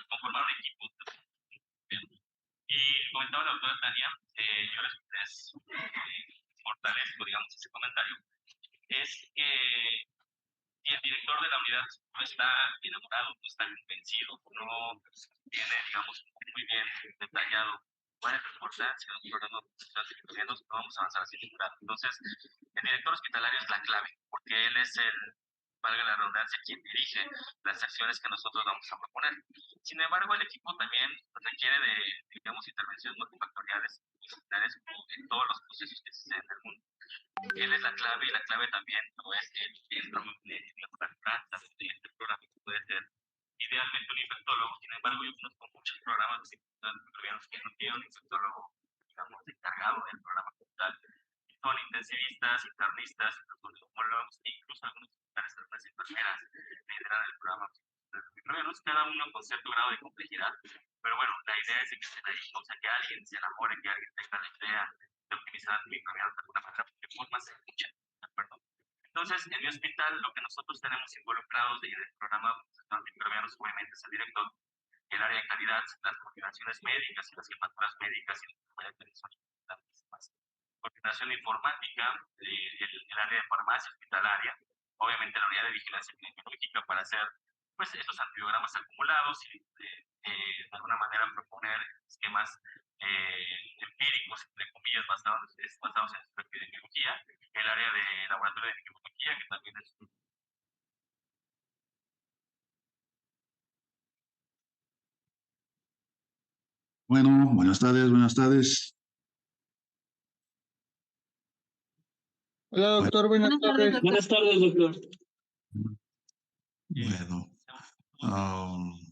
conformar un equipo. Y comentaba la doctora Tania, yo les fortalezco, digamos, ese comentario, es que si el director de la unidad no está enamorado, no está convencido, no tiene, digamos, muy bien detallado cuál es la importancia de un programa de no vamos a avanzar así ningún lado. Entonces, el director hospitalario es la clave, porque él es el, valga la redundancia, quien dirige las acciones que nosotros vamos a proponer. Sin embargo, el equipo también requiere de, digamos, intervenciones multifactoriales, disciplinares, en todos los procesos que existen en el mundo. Él es la clave y la clave también no es el magnético, la planta, este programa que puede ser idealmente un infectólogo. Sin embargo, yo conozco muchos programas de microbianos que no tienen un infectólogo, digamos, encargado del programa como tal. Y son intensivistas, internistas, incluso neumólogos, e incluso algunos hospitales, algunas enfermeras lideran el programa de microbianos, cada uno con cierto grado de complejidad. Pero bueno, la idea es que estén ahí, o sea, que alguien se enamore, que alguien tenga la idea de optimizar microbianos de alguna manera, porque forma se escucha, ¿de acuerdo? Entonces, en mi hospital, lo que nosotros tenemos involucrados en el programa de microbianos, obviamente, es el director, el área de calidad, las coordinaciones médicas y las jefaturas médicas y las son importantísimas. Coordinación informática, el área de farmacia hospitalaria, obviamente la unidad de vigilancia epidemiológica para hacer pues esos antibiogramas acumulados y de alguna manera proponer esquemas empíricos, entre comillas, basados en epidemiología, el área de laboratorio de epidemiología, que también es. Bueno, buenas tardes, buenas tardes. Hola, doctor, buenas tardes. Buenas tardes, doctor. Bueno, um,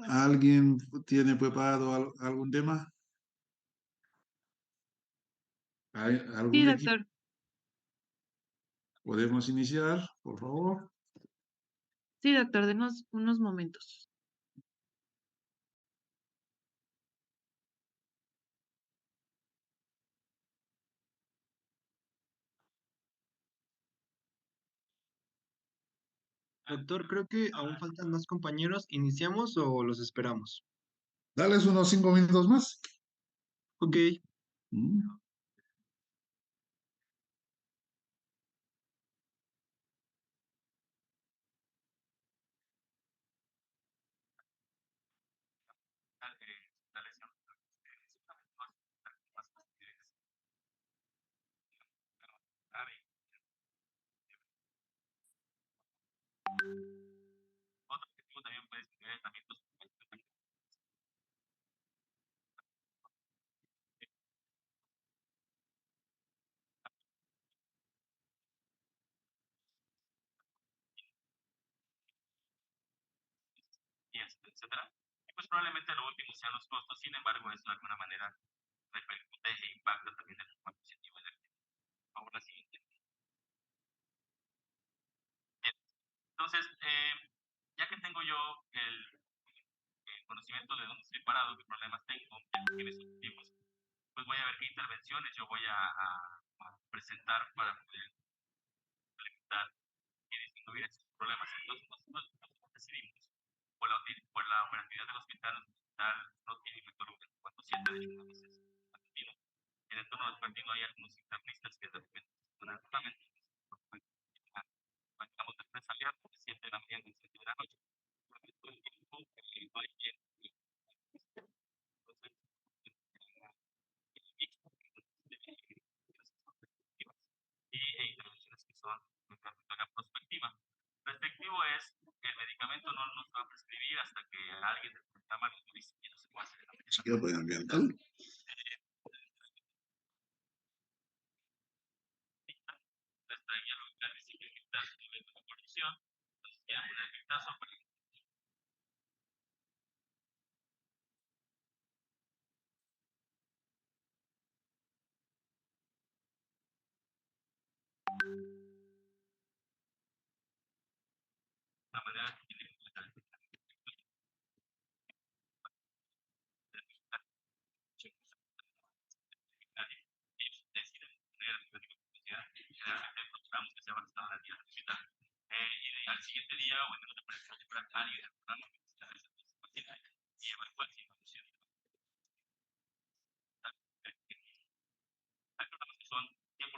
¿alguien tiene preparado algún tema? ¿Hay algún Sí, equipo? doctor. ¿Podemos iniciar, por favor? Sí, doctor, denos unos momentos. Doctor, creo que aún faltan más compañeros. ¿Iniciamos o los esperamos? Dales unos 5 minutos más. Ok. Mm. La lesión más otro objetivo también puede ser tratamientos. Y etcétera. Y pues probablemente lo último sean los costos, sin embargo, eso de alguna manera repercute e impacta también de forma positiva en el actividad. Por favor, la siguiente. Bien. Entonces, ya que tengo yo el conocimiento de dónde estoy parado, qué problemas tengo, qué mis objetivos, pues voy a ver qué intervenciones yo voy a presentar para poder implementar y disminuir esos problemas. Entonces, nosotros decidimos, por la operatividad del hospital, el hospital no tiene infectólogo 24/7, de hecho, no es atendido. En el turno vespertino hay algunos internistas que de repente están altamente, manejamos de 3 a 4, de 7 de la mañana y 7 de la noche. Porque todo el tiempo no hay quien. Entonces, el mixto y intervenciones que son de carga prospectiva. Respectivo es que el medicamento no nos va a prescribir hasta que alguien del programa nos dice que no se puede hacer. Izquierda ambiental. Les traía lo que dice que está de la condición, entonces ya en el caso la manera que tiene que ellos deciden poner el código de publicidad, generalmente procuramos que sea avanzado al día hospital. Y al siguiente día, o en el otro, para alguien del programa, y evalúa si evoluciona. Hay programas que son 100%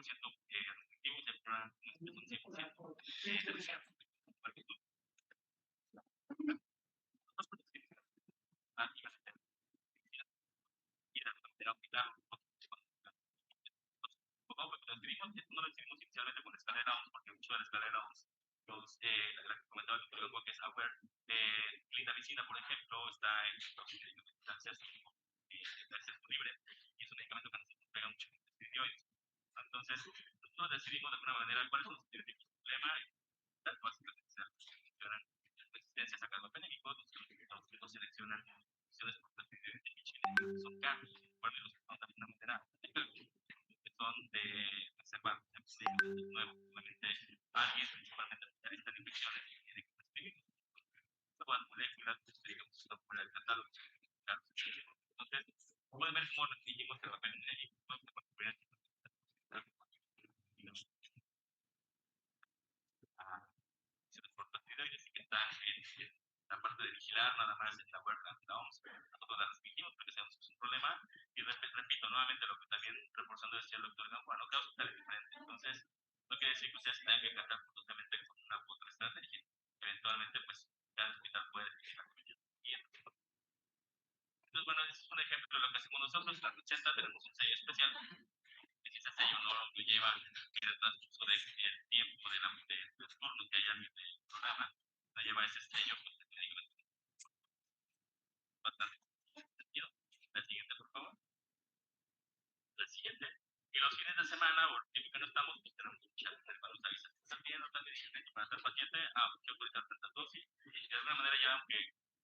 restrictivos y hay programas que son 100% seleccionados. Y de alguna manera aplicar como lo decidimos, no lo decidimos inicialmente con la escala de Downs, porque mucho de la escala de Downs, la que comentaba el doctor que es Aware, clindamicina, por ejemplo, está en acceso libre y es un medicamento que nos pega mucho en los esteroides. Entonces, nosotros decidimos de alguna manera cuáles son los estereotipos del problema y las básicamente se funcionan resistencias a carbapenémicos, los seleccionan funciones por las que son K, por los que son también una manera que son de reservar nuevo, obviamente alguien principalmente especialista en infecciones y de nuevas moléculas, digamos, está fuera del catálogo. Entonces, pueden ver cómo restringimos el papel médico, y que está en la parte de vigilar, nada más en la web la OMS, nosotros la restringimos porque sabemos que es un problema, y repito nuevamente lo que también reforzando decía el doctor Juan, cada hospital es diferente, entonces no quiere decir que ustedes tengan que tratar justamente con una u otra estrategia, eventualmente pues cada hospital puede decidir. Entonces bueno, ese es un ejemplo de lo que hacemos nosotros. En la receta tenemos un sello especial, que si ese sello no lo lleva en el transcurso del tiempo de los turnos que haya en el programa, no lleva ese sello, pues te digo, bastante sentido. La siguiente, por favor. La siguiente. Y los fines de semana, o el tiempo que no estamos, pues tenemos un chat para los avisos. Están pidiendo también para estar paciente, mucho autorizar tantas dosis. Y de alguna manera ya, aunque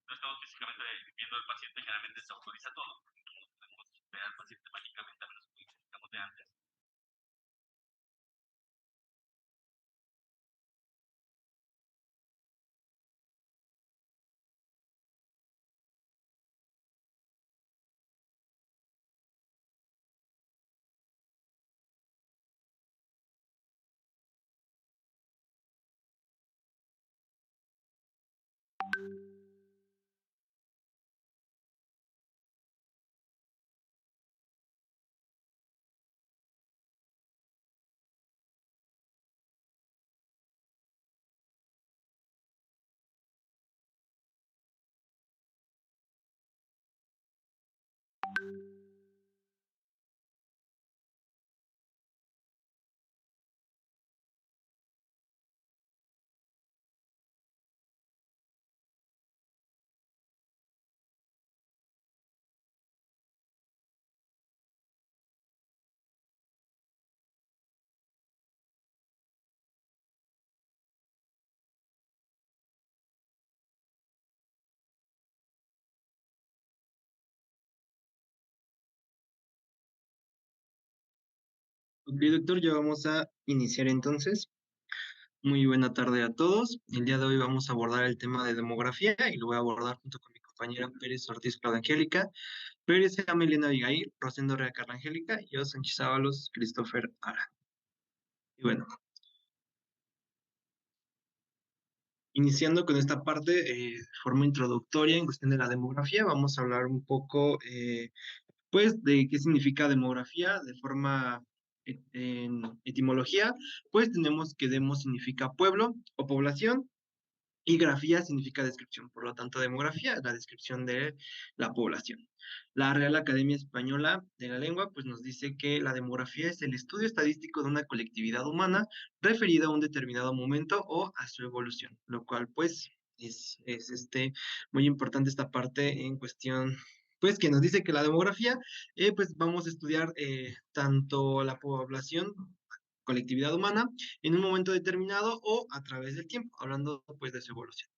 no estamos físicamente viendo al paciente, generalmente se autoriza todo. No podemos ver al paciente mágicamente, a menos que estamos de antes. Ok, doctor, ya vamos a iniciar entonces. Muy buena tarde a todos. El día de hoy vamos a abordar el tema de demografía y lo voy a abordar junto con mi compañera Pérez Ortiz Claudia Angélica, Pérez Amelina Abigail, Rosendo Rea Carla Angélica y yo, Sánchez Ábalos, Christopher Ara. Y bueno, iniciando con esta parte de forma introductoria en cuestión de la demografía, vamos a hablar un poco, pues, de qué significa demografía de forma en etimología. Pues tenemos que demo significa pueblo o población y grafía significa descripción. Por lo tanto, demografía es la descripción de la población. La Real Academia Española de la Lengua pues nos dice que la demografía es el estudio estadístico de una colectividad humana referida a un determinado momento o a su evolución, lo cual pues es muy importante esta parte en cuestión, pues que nos dice que la demografía, pues vamos a estudiar tanto la población, colectividad humana, en un momento determinado o a través del tiempo, hablando pues de su evolución.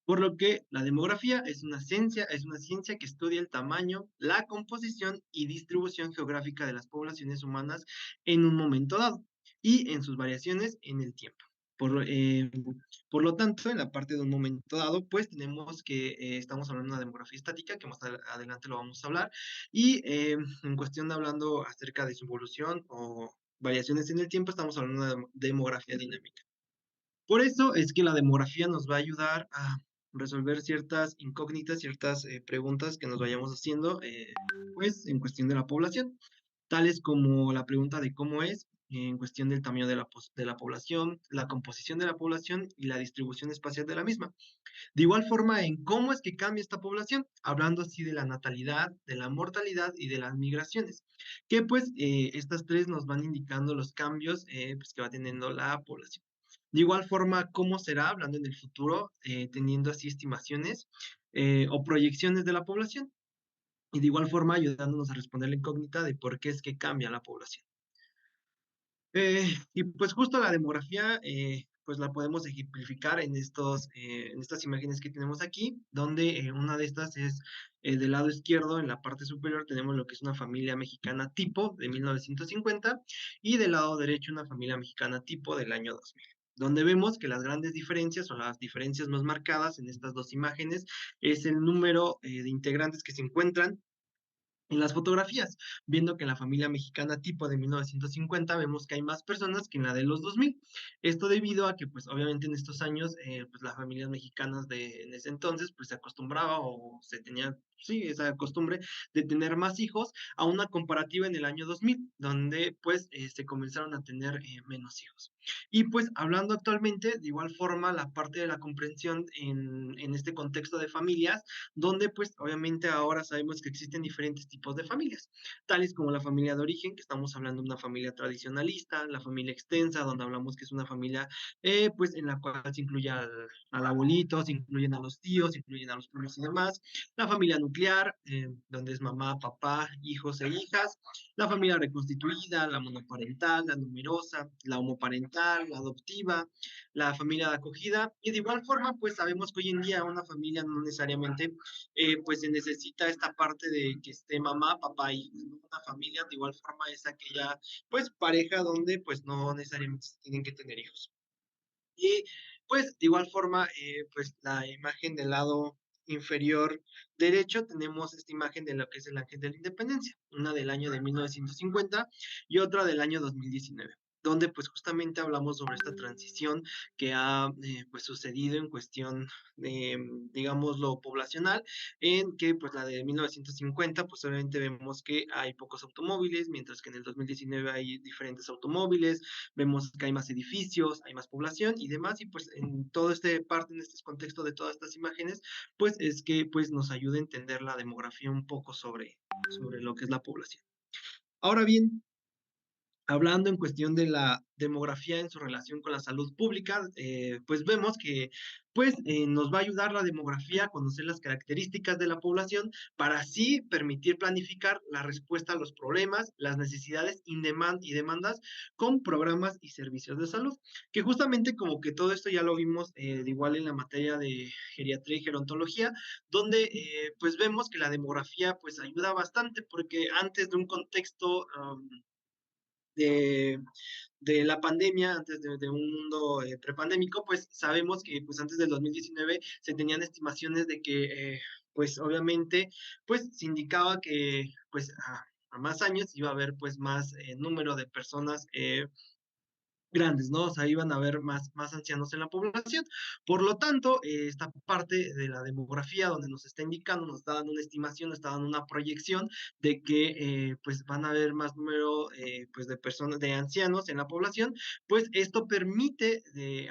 Por lo que la demografía es una ciencia que estudia el tamaño, la composición y distribución geográfica de las poblaciones humanas en un momento dado y en sus variaciones en el tiempo. Por lo tanto, en la parte de un momento dado, pues tenemos que estamos hablando de una demografía estática, que más adelante lo vamos a hablar, y en cuestión de hablando acerca de su evolución o variaciones en el tiempo, estamos hablando de demografía dinámica. Por eso es que la demografía nos va a ayudar a resolver ciertas incógnitas, ciertas preguntas que nos vayamos haciendo, pues en cuestión de la población, tales como la pregunta de cómo es, en cuestión del tamaño de de la población, la composición de la población y la distribución espacial de la misma. De igual forma, en cómo es que cambia esta población, hablando así de la natalidad, de la mortalidad y de las migraciones, que pues estas tres nos van indicando los cambios pues, que va teniendo la población. De igual forma, cómo será, hablando en el futuro, teniendo así estimaciones o proyecciones de la población, y de igual forma ayudándonos a responder la incógnita de por qué es que cambia la población. Y pues justo la demografía, pues la podemos ejemplificar en estas imágenes que tenemos aquí, donde una de estas es del lado izquierdo, en la parte superior, tenemos lo que es una familia mexicana tipo de 1950 y del lado derecho una familia mexicana tipo del año 2000, donde vemos que las grandes diferencias o las diferencias más marcadas en estas dos imágenes es el número de integrantes que se encuentran en las fotografías, viendo que en la familia mexicana tipo de 1950 vemos que hay más personas que en la de los 2000. Esto debido a que, pues, obviamente en estos años, pues, las familias mexicanas de en ese entonces, pues, se acostumbraba o se tenía, sí, esa costumbre de tener más hijos a una comparativa en el año 2000, donde, pues, se comenzaron a tener menos hijos. Y, pues, hablando actualmente, de igual forma, la parte de la comprensión en este contexto de familias, donde pues obviamente ahora sabemos que existen diferentes tipos de familias, tales como la familia de origen, que estamos hablando de una familia tradicionalista, la familia extensa, donde hablamos que es una familia pues en la cual se incluye al abuelito, se incluyen a los tíos, se incluyen a los primos y demás, la familia nuclear, donde es mamá, papá, hijos e hijas, la familia reconstituida, la monoparental, la numerosa, la homoparental, la adoptiva, la familia de acogida, y de igual forma, pues sabemos que hoy en día una familia no necesariamente pues se necesita esta parte de que esté mamá, papá y hijos, ¿no? Una familia de igual forma es aquella pues pareja donde pues no necesariamente se tienen que tener hijos. Y pues de igual forma, pues la imagen del lado inferior derecho tenemos esta imagen de lo que es el Ángel de la Independencia, una del año de 1950 y otra del año 2019, donde pues justamente hablamos sobre esta transición que ha pues sucedido en cuestión de, digamos, lo poblacional, en que pues la de 1950 pues obviamente vemos que hay pocos automóviles, mientras que en el 2019 hay diferentes automóviles, vemos que hay más edificios, hay más población y demás, y pues en todo este parte, en este contexto de todas estas imágenes, pues es que pues nos ayuda a entender la demografía un poco sobre lo que es la población. Ahora bien, hablando en cuestión de la demografía en su relación con la salud pública, pues vemos que pues, nos va a ayudar la demografía a conocer las características de la población para así permitir planificar la respuesta a los problemas, las necesidades y demandas con programas y servicios de salud, que justamente como que todo esto ya lo vimos de igual en la materia de geriatría y gerontología, donde pues vemos que la demografía pues ayuda bastante porque antes de un contexto de, de la pandemia, antes de un mundo prepandémico, pues sabemos que pues antes del 2019 se tenían estimaciones de que pues obviamente pues se indicaba que pues a más años iba a haber pues más número de personas grandes, ¿no? O sea, iban a haber más ancianos en la población. Por lo tanto, esta parte de la demografía, donde nos está indicando, nos está dando una estimación, nos está dando una proyección de que, pues, van a haber más número, pues, de personas, de ancianos en la población, pues, esto permite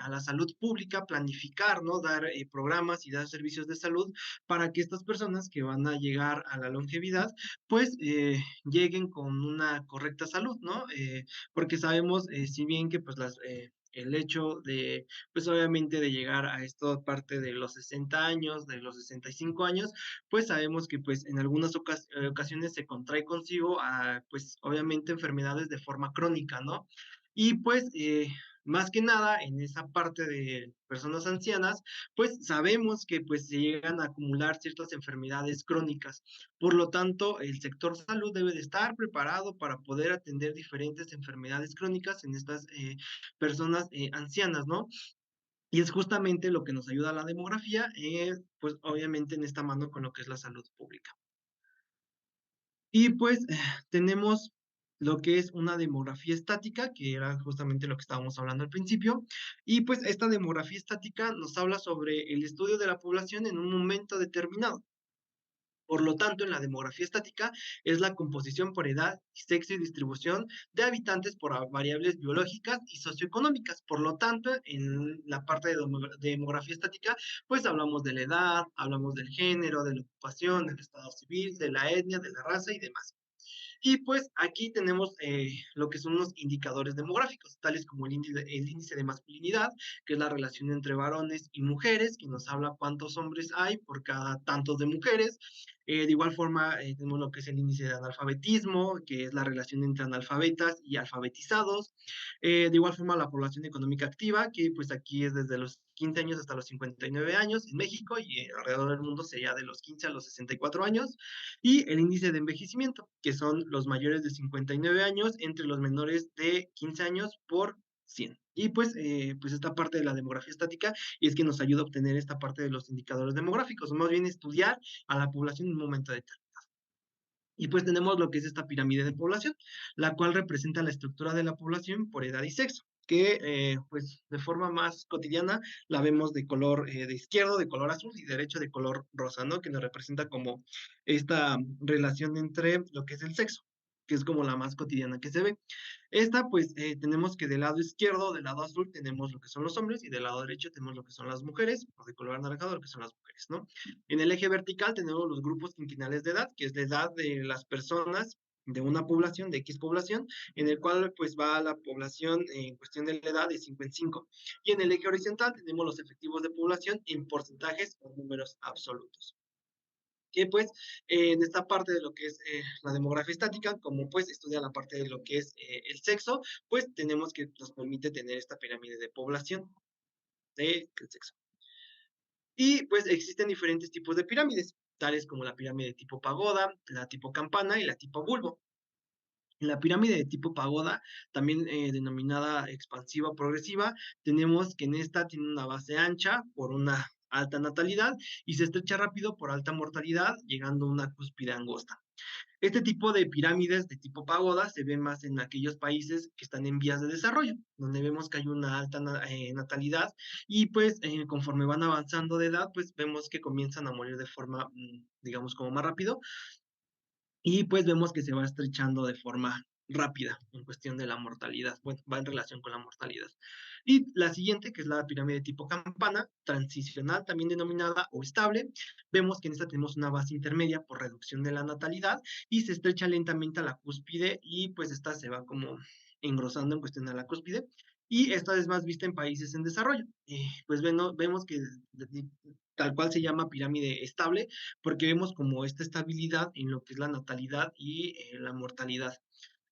a la salud pública planificar, ¿no? Dar programas y dar servicios de salud para que estas personas que van a llegar a la longevidad, pues, lleguen con una correcta salud, ¿no? Porque sabemos, si bien que pues el hecho de, pues obviamente de llegar a esta parte de los 60 años, de los 65 años, pues sabemos que pues en algunas ocasiones se contrae consigo a, pues obviamente enfermedades de forma crónica, ¿no? Y pues más que nada en esa parte de personas ancianas, pues sabemos que pues se llegan a acumular ciertas enfermedades crónicas. Por lo tanto, el sector salud debe de estar preparado para poder atender diferentes enfermedades crónicas en estas personas ancianas, ¿no? Y es justamente lo que nos ayuda a la demografía, pues obviamente en esta mano con lo que es la salud pública. Y pues tenemos lo que es una demografía estática, que era justamente lo que estábamos hablando al principio, y pues esta demografía estática nos habla sobre el estudio de la población en un momento determinado. Por lo tanto, en la demografía estática es la composición por edad, sexo y distribución de habitantes por variables biológicas y socioeconómicas. Por lo tanto, en la parte de demografía estática, pues hablamos de la edad, hablamos del género, de la ocupación, del estado civil, de la etnia, de la raza y demás. Y pues aquí tenemos lo que son los indicadores demográficos, tales como el índice de masculinidad, que es la relación entre varones y mujeres, que nos habla cuántos hombres hay por cada tantos de mujeres. De igual forma, tenemos lo que es el índice de analfabetismo, que es la relación entre analfabetas y alfabetizados. De igual forma, la población económica activa, que pues aquí es desde los 15 años hasta los 59 años en México y alrededor del mundo sería de los 15 a los 64 años. Y el índice de envejecimiento, que son los mayores de 59 años entre los menores de 15 años por 100. Y pues esta parte de la demografía estática y es que nos ayuda a obtener esta parte de los indicadores demográficos, más bien estudiar a la población en un momento determinado. Y pues tenemos lo que es esta pirámide de población, la cual representa la estructura de la población por edad y sexo, que pues de forma más cotidiana la vemos de color de izquierdo, de color azul y derecho de color rosa, ¿no? Que nos representa como esta relación entre lo que es el sexo, que es como la más cotidiana que se ve. Esta, pues, tenemos que del lado izquierdo, del lado azul, tenemos lo que son los hombres y del lado derecho tenemos lo que son las mujeres, o de color anaranjado, lo que son las mujeres, ¿no? En el eje vertical tenemos los grupos quinquenales de edad, que es la edad de las personas de una población, de X población, en el cual pues va la población en cuestión de la edad de 5 en 5. Y en el eje horizontal tenemos los efectivos de población en porcentajes o números absolutos. Que pues en esta parte de lo que es la demografía estática, como pues estudia la parte de lo que es el sexo, pues tenemos que nos permite tener esta pirámide de población del sexo. Y pues existen diferentes tipos de pirámides, tales como la pirámide de tipo pagoda, la tipo campana y la tipo bulbo. En la pirámide de tipo pagoda, también denominada expansiva o progresiva, tenemos que en esta tiene una base ancha por una alta natalidad y se estrecha rápido por alta mortalidad, llegando a una cúspide angosta. Este tipo de pirámides de tipo pagoda se ve más en aquellos países que están en vías de desarrollo, donde vemos que hay una alta natalidad y pues conforme van avanzando de edad, pues vemos que comienzan a morir de forma, digamos, como más rápido y pues vemos que se va estrechando de forma rápida en cuestión de la mortalidad, bueno, va en relación con la mortalidad. Y la siguiente, que es la pirámide tipo campana, transicional, también denominada o estable, vemos que en esta tenemos una base intermedia por reducción de la natalidad y se estrecha lentamente a la cúspide y pues esta se va como engrosando en cuestión de la cúspide. Y esta es más vista en países en desarrollo. Pues vemos que tal cual se llama pirámide estable, porque vemos como esta estabilidad en lo que es la natalidad y la mortalidad.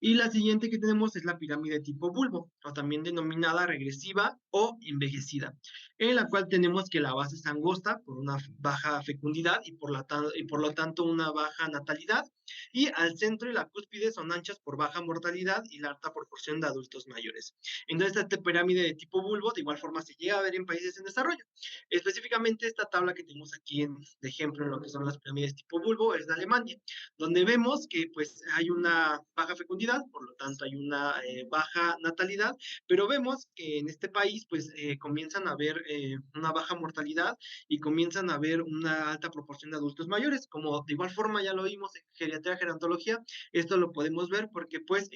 Y la siguiente que tenemos es la pirámide tipo bulbo, o también denominada regresiva o envejecida, en la cual tenemos que la base es angosta por una baja fecundidad y por lo tanto una baja natalidad, y al centro y la cúspide son anchas por baja mortalidad y la alta proporción de adultos mayores. Entonces, esta pirámide de tipo bulbo de igual forma se llega a ver en países en desarrollo. Específicamente esta tabla que tenemos aquí de ejemplo en lo que son las pirámides tipo bulbo es de Alemania, donde vemos que pues hay una baja fecundidad, por lo tanto hay una baja natalidad, pero vemos que en este país pues comienzan a haber una baja mortalidad y comienzan a haber una alta proporción de adultos mayores, como de igual forma ya lo vimos en geriatría, gerontología, esto lo podemos ver porque pues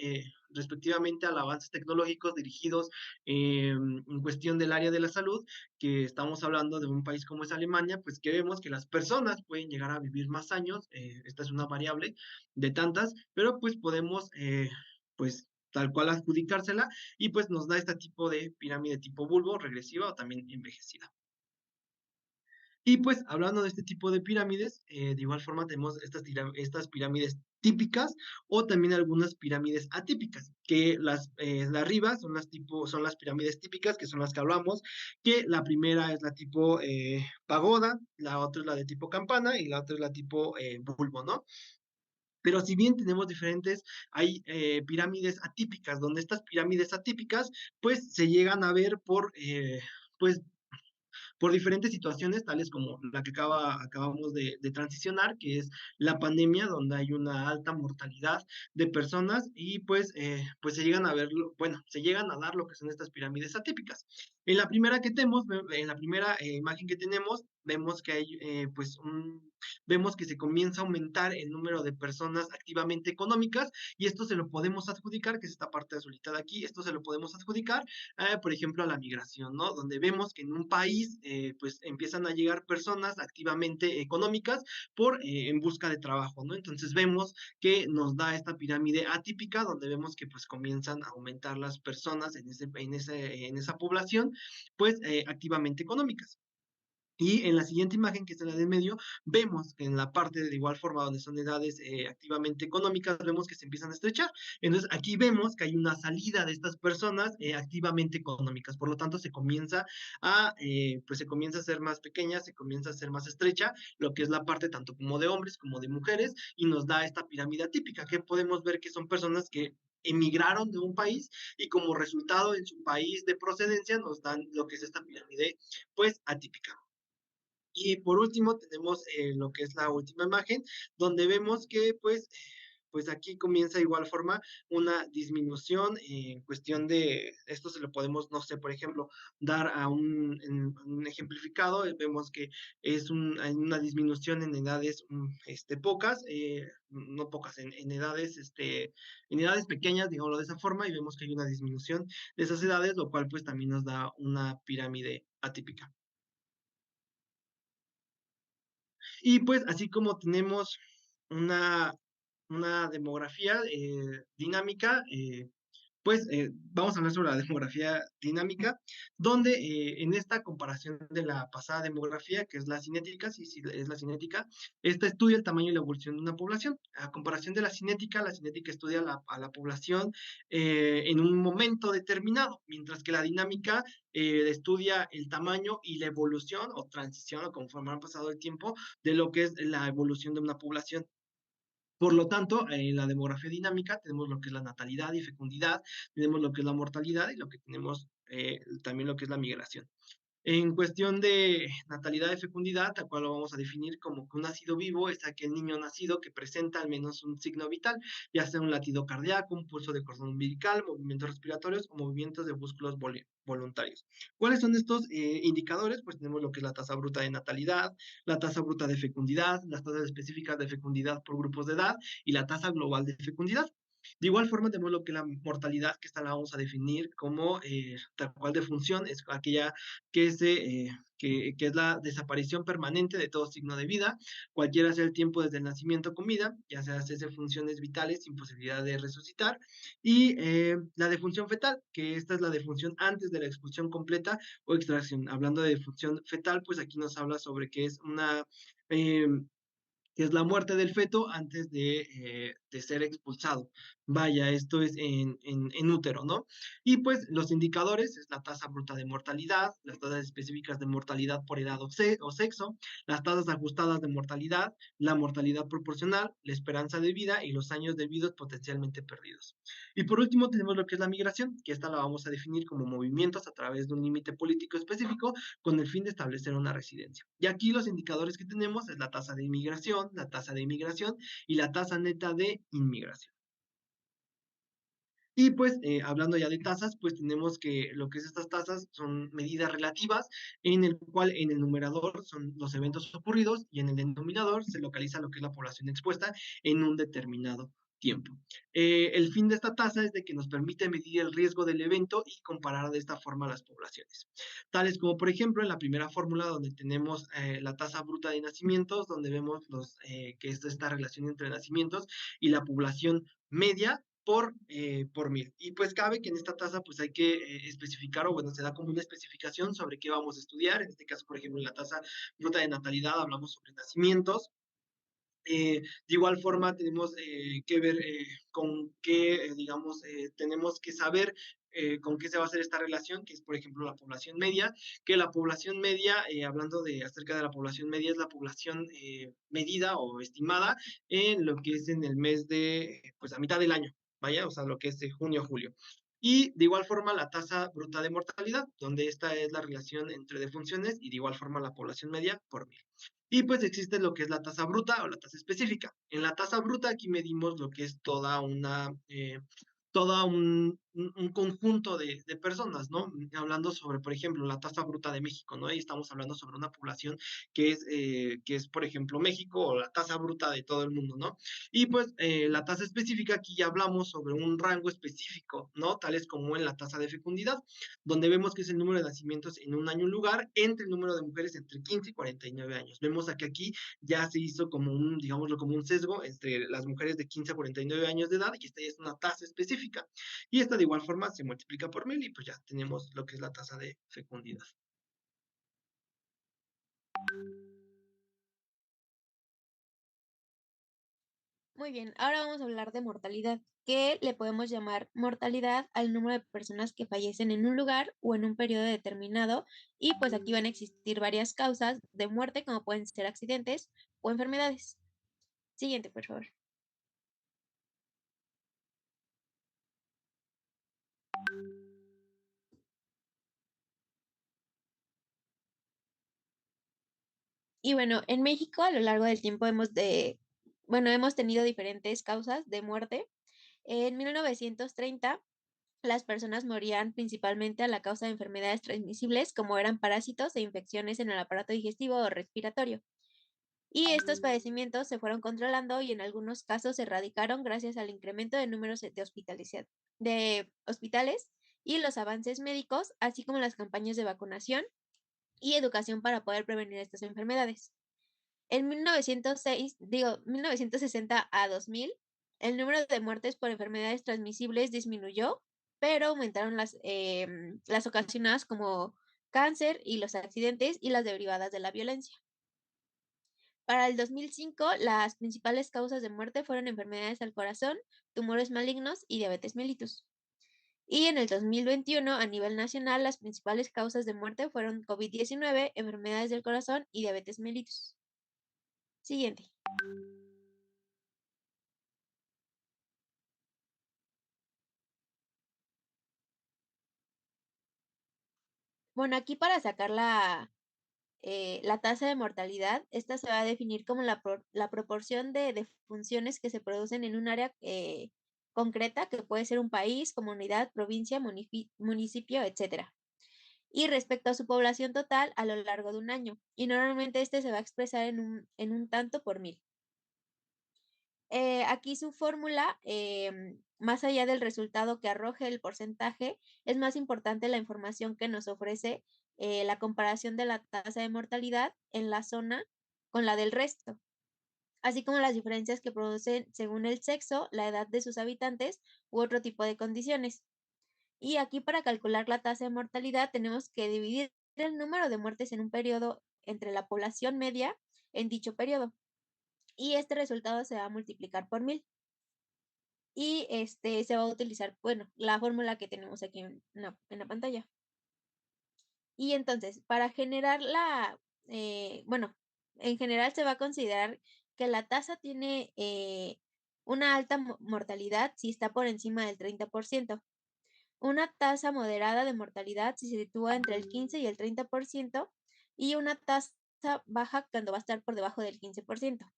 respectivamente a avances tecnológicos dirigidos en cuestión del área de la salud, que estamos hablando de un país como es Alemania, pues que vemos que las personas pueden llegar a vivir más años, esta es una variable de tantas, pero pues podemos, pues tal cual adjudicársela y pues nos da este tipo de pirámide tipo bulbo, regresiva o también envejecida. Y pues hablando de este tipo de pirámides, de igual forma tenemos estas pirámides típicas o también algunas pirámides atípicas, que las de arriba son las pirámides típicas, que son las que hablamos, que la primera es la tipo pagoda, la otra es la de tipo campana y la otra es la tipo bulbo, ¿no? Pero si bien tenemos diferentes, hay pirámides atípicas, donde estas pirámides atípicas, pues se llegan a ver por, pues por diferentes situaciones, tales como la que acabamos de transicionar, que es la pandemia, donde hay una alta mortalidad de personas y pues se llegan a ver, bueno, se llegan a dar lo que son estas pirámides atípicas. En la primera que tenemos, en la primera imagen que tenemos, vemos que hay vemos que se comienza a aumentar el número de personas activamente económicas y esto se lo podemos adjudicar, que es esta parte azulita de aquí, esto se lo podemos adjudicar, por ejemplo, a la migración, ¿no? Donde vemos que en un país, pues empiezan a llegar personas activamente económicas en busca de trabajo, ¿no? Entonces vemos que nos da esta pirámide atípica, donde vemos que pues comienzan a aumentar las personas en esa población, pues activamente económicas. Y en la siguiente imagen, que es la de medio, vemos que en la parte de igual forma donde son edades activamente económicas, vemos que se empiezan a estrechar. Entonces aquí vemos que hay una salida de estas personas activamente económicas. Por lo tanto, pues se comienza a ser más pequeña, se comienza a ser más estrecha, lo que es la parte tanto como de hombres como de mujeres, y nos da esta pirámide típica, que podemos ver que son personas que emigraron de un país y como resultado en su país de procedencia nos dan lo que es esta pirámide pues atípica. Y por último tenemos lo que es la última imagen, donde vemos que pues aquí comienza de igual forma una disminución en cuestión de, esto se lo podemos, no sé, por ejemplo, dar un ejemplificado, vemos que hay una disminución en edades pocas, no pocas, en edades pequeñas, digámoslo de esa forma, y vemos que hay una disminución de esas edades, lo cual pues también nos da una pirámide atípica. Y pues así como tenemos una, una demografía dinámica, vamos a hablar sobre la demografía dinámica, donde en esta comparación de la pasada demografía, que es la cinética, sí, es la cinética, esta estudia el tamaño y la evolución de una población. A comparación de la cinética estudia a la población en un momento determinado, mientras que la dinámica estudia el tamaño y la evolución o transición, o conforme ha pasado el tiempo, de lo que es la evolución de una población. Por lo tanto, en la demografía dinámica tenemos lo que es la natalidad y fecundidad, tenemos lo que es la mortalidad y lo que tenemos también lo que es la migración. En cuestión de natalidad y fecundidad, tal cual lo vamos a definir como que un nacido vivo es aquel niño nacido que presenta al menos un signo vital, ya sea un latido cardíaco, un pulso de cordón umbilical, movimientos respiratorios o movimientos de músculos voluntarios. ¿Cuáles son estos indicadores? Pues tenemos lo que es la tasa bruta de natalidad, la tasa bruta de fecundidad, las tasas específicas de fecundidad por grupos de edad y la tasa global de fecundidad. De igual forma tenemos lo que es la mortalidad, que esta la vamos a definir como tal cual de función, es aquella que es la desaparición permanente de todo signo de vida, cualquiera sea el tiempo desde el nacimiento con vida, ya sea hacerse funciones vitales sin posibilidad de resucitar, y la defunción fetal, que esta es la defunción antes de la expulsión completa o extracción. Hablando de defunción fetal, pues aquí nos habla sobre que es eh, que es la muerte del feto antes de ser expulsado. Vaya, esto es en útero, ¿no? Y pues los indicadores es la tasa bruta de mortalidad, las tasas específicas de mortalidad por edad o sexo, las tasas ajustadas de mortalidad, la mortalidad proporcional, la esperanza de vida y los años de vida potencialmente perdidos. Y por último tenemos lo que es la migración, que esta la vamos a definir como movimientos a través de un límite político específico con el fin de establecer una residencia. Y aquí los indicadores que tenemos es la tasa de inmigración, la tasa de inmigración y la tasa neta de inmigración. Y pues hablando ya de tasas, pues tenemos que lo que es estas tasas son medidas relativas en el cual en el numerador son los eventos ocurridos y en el denominador se localiza lo que es la población expuesta en un determinado tiempo. El fin de esta tasa es de que nos permite medir el riesgo del evento y comparar de esta forma las poblaciones. Tales como, por ejemplo, en la primera fórmula donde tenemos la tasa bruta de nacimientos, donde vemos que es esta relación entre nacimientos y la población media por mil. Y pues cabe que en esta tasa pues hay que especificar, o bueno, se da como una especificación sobre qué vamos a estudiar. En este caso, por ejemplo, en la tasa bruta de natalidad hablamos sobre nacimientos. De igual forma, tenemos que ver con qué, digamos, tenemos que saber con qué se va a hacer esta relación, que es, por ejemplo, la población media, que la población media, hablando acerca de la población media, es la población medida o estimada en lo que es en el mes pues a mitad del año, vaya, o sea, lo que es de junio a julio. Y de igual forma la tasa bruta de mortalidad, donde esta es la relación entre defunciones y de igual forma la población media por 1000. Y pues existe lo que es la tasa bruta o la tasa específica. En la tasa bruta aquí medimos lo que es todo un conjunto de personas, ¿no? Hablando sobre, por ejemplo, la tasa bruta de México, ¿no? Y estamos hablando sobre una población que es, por ejemplo, México o la tasa bruta de todo el mundo, ¿no? Y pues la tasa específica, aquí ya hablamos sobre un rango específico, ¿no? Tales como en la tasa de fecundidad, donde vemos que es el número de nacimientos en un año y lugar entre el número de mujeres entre 15 y 49 años. Vemos que aquí ya se hizo como digámoslo, como un sesgo entre las mujeres de 15 a 49 años de edad, y esta ya es una tasa específica. Y esta de igual forma se multiplica por 1000 y pues ya tenemos lo que es la tasa de fecundidad. Muy bien, ahora vamos a hablar de mortalidad, que le podemos llamar mortalidad al número de personas que fallecen en un lugar o en un periodo determinado, y pues aquí van a existir varias causas de muerte, como pueden ser accidentes o enfermedades. Siguiente, por favor. Y bueno, en México a lo largo del tiempo hemos tenido diferentes causas de muerte. En 1930 las personas morían principalmente a la causa de enfermedades transmisibles, como eran parásitos e infecciones en el aparato digestivo o respiratorio. Y estos padecimientos se fueron controlando y en algunos casos se erradicaron gracias al incremento de números de hospitales y los avances médicos, así como las campañas de vacunación y educación para poder prevenir estas enfermedades. En 1960 a 2000, el número de muertes por enfermedades transmisibles disminuyó, pero aumentaron las ocasionadas como cáncer y los accidentes y las derivadas de la violencia. Para el 2005, las principales causas de muerte fueron enfermedades al corazón, tumores malignos y diabetes mellitus. Y en el 2021, a nivel nacional, las principales causas de muerte fueron COVID-19, enfermedades del corazón y diabetes mellitus. Siguiente. Bueno, aquí para sacar la tasa de mortalidad, esta se va a definir como la proporción de defunciones que se producen en un área concreta, que puede ser un país, comunidad, provincia, municipio, etc. Y respecto a su población total a lo largo de un año. Y normalmente este se va a expresar en un tanto por 1000. Aquí su fórmula, más allá del resultado que arroje el porcentaje, es más importante la información que nos ofrece la comparación de la tasa de mortalidad en la zona con la del resto, así como las diferencias que producen según el sexo, la edad de sus habitantes u otro tipo de condiciones. Y aquí para calcular la tasa de mortalidad tenemos que dividir el número de muertes en un periodo entre la población media en dicho periodo. Y este resultado se va a multiplicar por 1000. Y se va a utilizar, bueno, la fórmula que tenemos aquí en la pantalla. Y entonces, para generar bueno, en general se va a considerar que la tasa tiene una alta mortalidad si está por encima del 30%, una tasa moderada de mortalidad si se sitúa entre el 15 y el 30%, y una tasa baja cuando va a estar por debajo del 15%.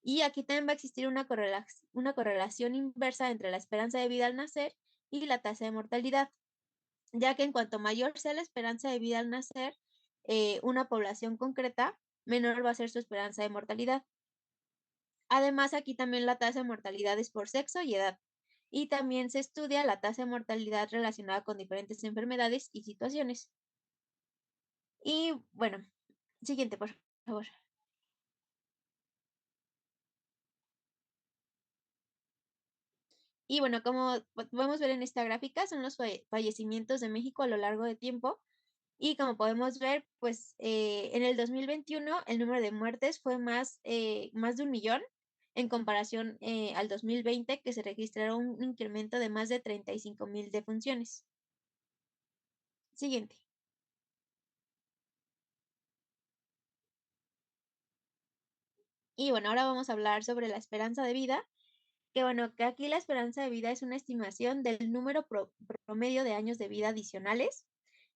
Y aquí también va a existir una correlación inversa entre la esperanza de vida al nacer y la tasa de mortalidad, ya que en cuanto mayor sea la esperanza de vida al nacer, una población concreta, menor va a ser su esperanza de mortalidad. Además, aquí también la tasa de mortalidad es por sexo y edad. Y también se estudia la tasa de mortalidad relacionada con diferentes enfermedades y situaciones. Y bueno, siguiente, por favor. Y bueno, como podemos ver en esta gráfica, son los fallecimientos de México a lo largo de tiempo. Y como podemos ver, pues en el 2021 el número de muertes fue más de 1 millón en comparación al 2020, que se registraron un incremento de más de 35,000 defunciones. Siguiente. Y bueno, ahora vamos a hablar sobre la esperanza de vida. Que bueno, que aquí la esperanza de vida es una estimación del número promedio de años de vida adicionales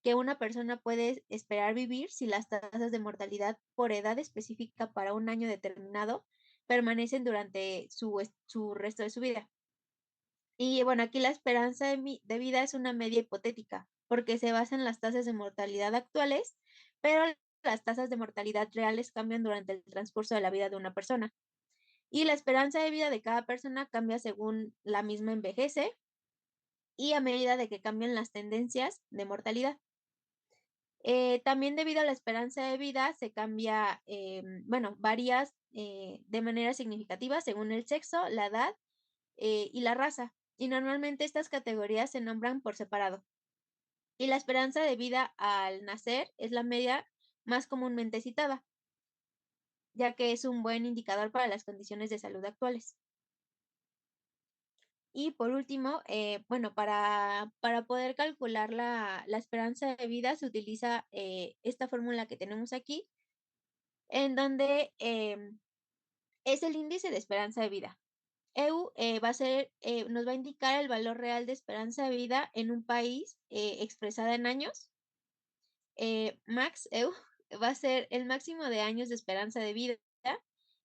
que una persona puede esperar vivir si las tasas de mortalidad por edad específica para un año determinado permanecen durante su resto de su vida. Y bueno, aquí la esperanza de vida es una media hipotética, porque se basa en las tasas de mortalidad actuales, pero las tasas de mortalidad reales cambian durante el transcurso de la vida de una persona. Y la esperanza de vida de cada persona cambia según la misma envejece y a medida de que cambian las tendencias de mortalidad. También debido a la esperanza de vida se cambia, bueno, varía de manera significativa según el sexo, la edad y la raza. Y normalmente estas categorías se nombran por separado. Y la esperanza de vida al nacer es la media más comúnmente citada, ya que es un buen indicador para las condiciones de salud actuales. Y por último, bueno, para poder calcular la esperanza de vida se utiliza esta fórmula que tenemos aquí, en donde es el índice de esperanza de vida. Va a ser, nos va a indicar el valor real de esperanza de vida en un país expresada en años. Max EU va a ser el máximo de años de esperanza de vida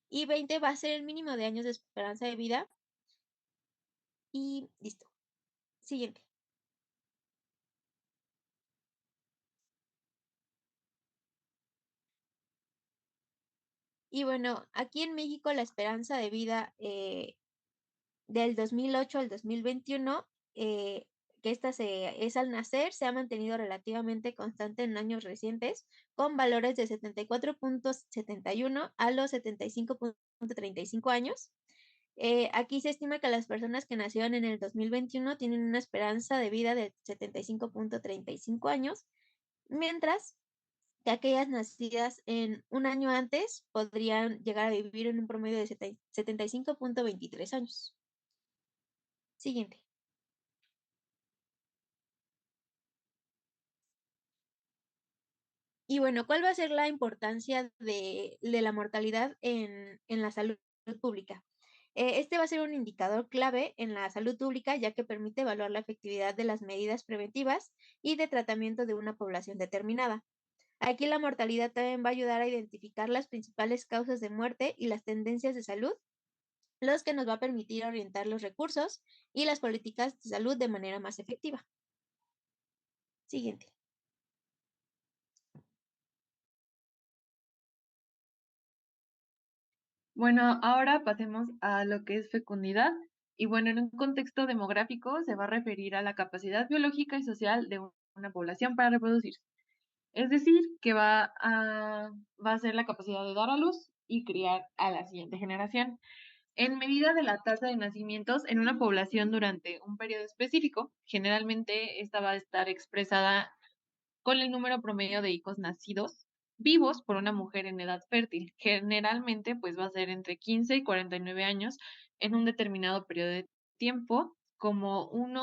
y 20 va a ser el mínimo de años de esperanza de vida. Y listo. Siguiente. Y bueno, aquí en México la esperanza de vida del 2008 al 2021, que es al nacer, se ha mantenido relativamente constante en años recientes, con valores de 74.71 a los 75.35 años. Aquí se estima que las personas que nacieron en el 2021 tienen una esperanza de vida de 75.35 años, mientras que aquellas nacidas en un año antes podrían llegar a vivir en un promedio de 75.23 años. Siguiente. Y bueno, ¿cuál va a ser la importancia de la mortalidad en la salud pública? Este va a ser un indicador clave en la salud pública, ya que permite evaluar la efectividad de las medidas preventivas y de tratamiento de una población determinada. Aquí la mortalidad también va a ayudar a identificar las principales causas de muerte y las tendencias de salud, los que nos va a permitir orientar los recursos y las políticas de salud de manera más efectiva. Siguiente. Bueno, ahora pasemos a lo que es fecundidad. Y bueno, en un contexto demográfico se va a referir a la capacidad biológica y social de una población para reproducirse. Es decir, que va a ser la capacidad de dar a luz y criar a la siguiente generación. En medida de la tasa de nacimientos en una población durante un periodo específico, generalmente esta va a estar expresada con el número promedio de hijos nacidos vivos por una mujer en edad fértil. Generalmente, pues va a ser entre 15 y 49 años en un determinado periodo de tiempo, como un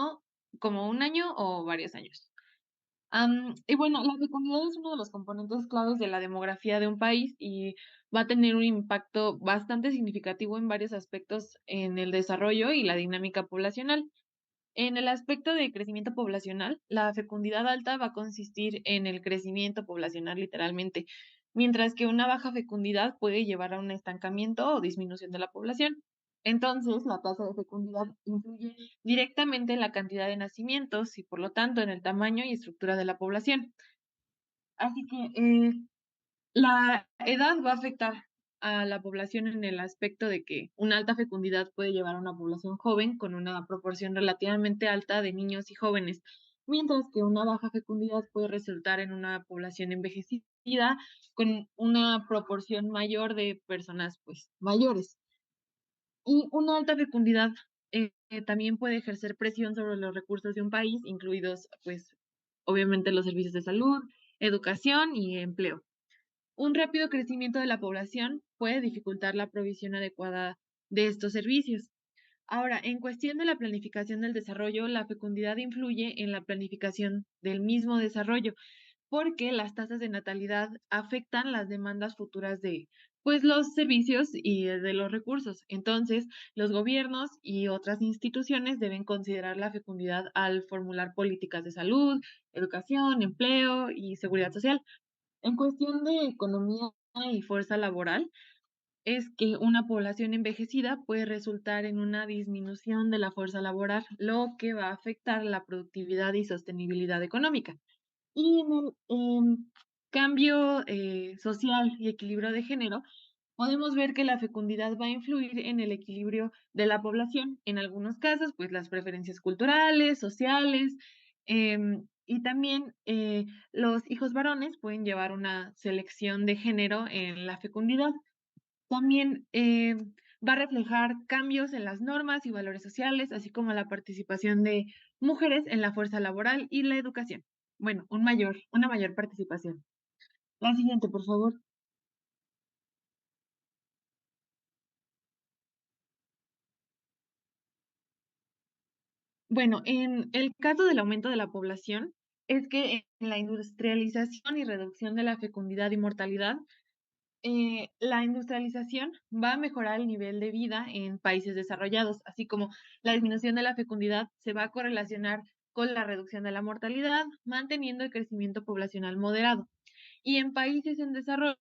año o varios años. Y bueno, la fecundidad es uno de los componentes claves de la demografía de un país y va a tener un impacto bastante significativo en varios aspectos en el desarrollo y la dinámica poblacional. En el aspecto de crecimiento poblacional, la fecundidad alta va a consistir en el crecimiento poblacional literalmente, mientras que una baja fecundidad puede llevar a un estancamiento o disminución de la población. Entonces, la tasa de fecundidad influye directamente en la cantidad de nacimientos y, por lo tanto, en el tamaño y estructura de la población. Así que la edad va a afectar a la población en el aspecto de que una alta fecundidad puede llevar a una población joven con una proporción relativamente alta de niños y jóvenes, mientras que una baja fecundidad puede resultar en una población envejecida con una proporción mayor de personas pues mayores. Y una alta fecundidad también puede ejercer presión sobre los recursos de un país, incluidos pues obviamente los servicios de salud, educación y empleo. Un rápido crecimiento de la población puede dificultar la provisión adecuada de estos servicios. Ahora, en cuestión de la planificación del desarrollo, la fecundidad influye en la planificación del mismo desarrollo, porque las tasas de natalidad afectan las demandas futuras de pues los servicios y de los recursos. Entonces, los gobiernos y otras instituciones deben considerar la fecundidad al formular políticas de salud, educación, empleo y seguridad social. En cuestión de economía y fuerza laboral, es que una población envejecida puede resultar en una disminución de la fuerza laboral, lo que va a afectar la productividad y sostenibilidad económica. Y en el cambio social y equilibrio de género, podemos ver que la fecundidad va a influir en el equilibrio de la población. En algunos casos, pues las preferencias culturales, sociales, y también los hijos varones pueden llevar una selección de género en la fecundidad. También va a reflejar cambios en las normas y valores sociales, así como la participación de mujeres en la fuerza laboral y la educación. Bueno, una mayor participación. La siguiente, por favor. Bueno, en el caso del aumento de la población, es que en la industrialización y reducción de la fecundidad y mortalidad, la industrialización va a mejorar el nivel de vida en países desarrollados, así como la disminución de la fecundidad se va a correlacionar con la reducción de la mortalidad, manteniendo el crecimiento poblacional moderado. Y en países en desarrollo,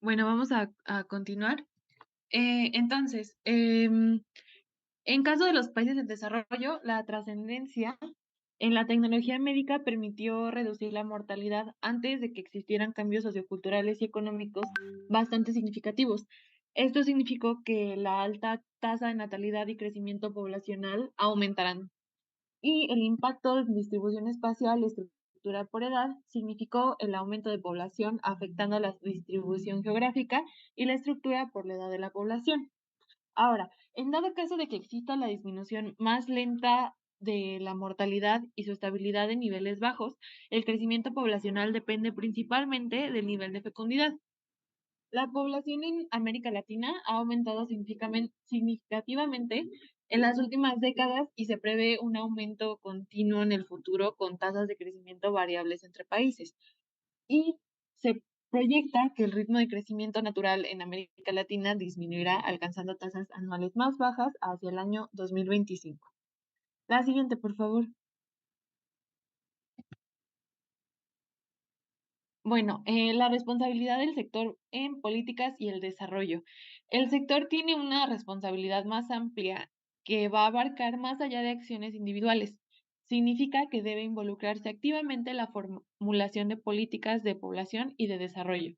Bueno, vamos a continuar. Entonces, en caso de los países en desarrollo, la trascendencia en la tecnología médica permitió reducir la mortalidad antes de que existieran cambios socioculturales y económicos bastante significativos. Esto significó que la alta tasa de natalidad y crecimiento poblacional aumentarán. Y el impacto en distribución espacial y estructura por edad significó el aumento de población afectando la distribución geográfica y la estructura por la edad de la población. Ahora, en dado caso de que exista la disminución más lenta de la mortalidad y su estabilidad en niveles bajos, el crecimiento poblacional depende principalmente del nivel de fecundidad. La población en América Latina ha aumentado significativamente en las últimas décadas y se prevé un aumento continuo en el futuro con tasas de crecimiento variables entre países. Y se proyecta que el ritmo de crecimiento natural en América Latina disminuirá alcanzando tasas anuales más bajas hacia el año 2025. La siguiente, por favor. Bueno, la responsabilidad del sector en políticas y el desarrollo. El sector tiene una responsabilidad más amplia que va a abarcar más allá de acciones individuales. Significa que debe involucrarse activamente en la formulación de políticas de población y de desarrollo.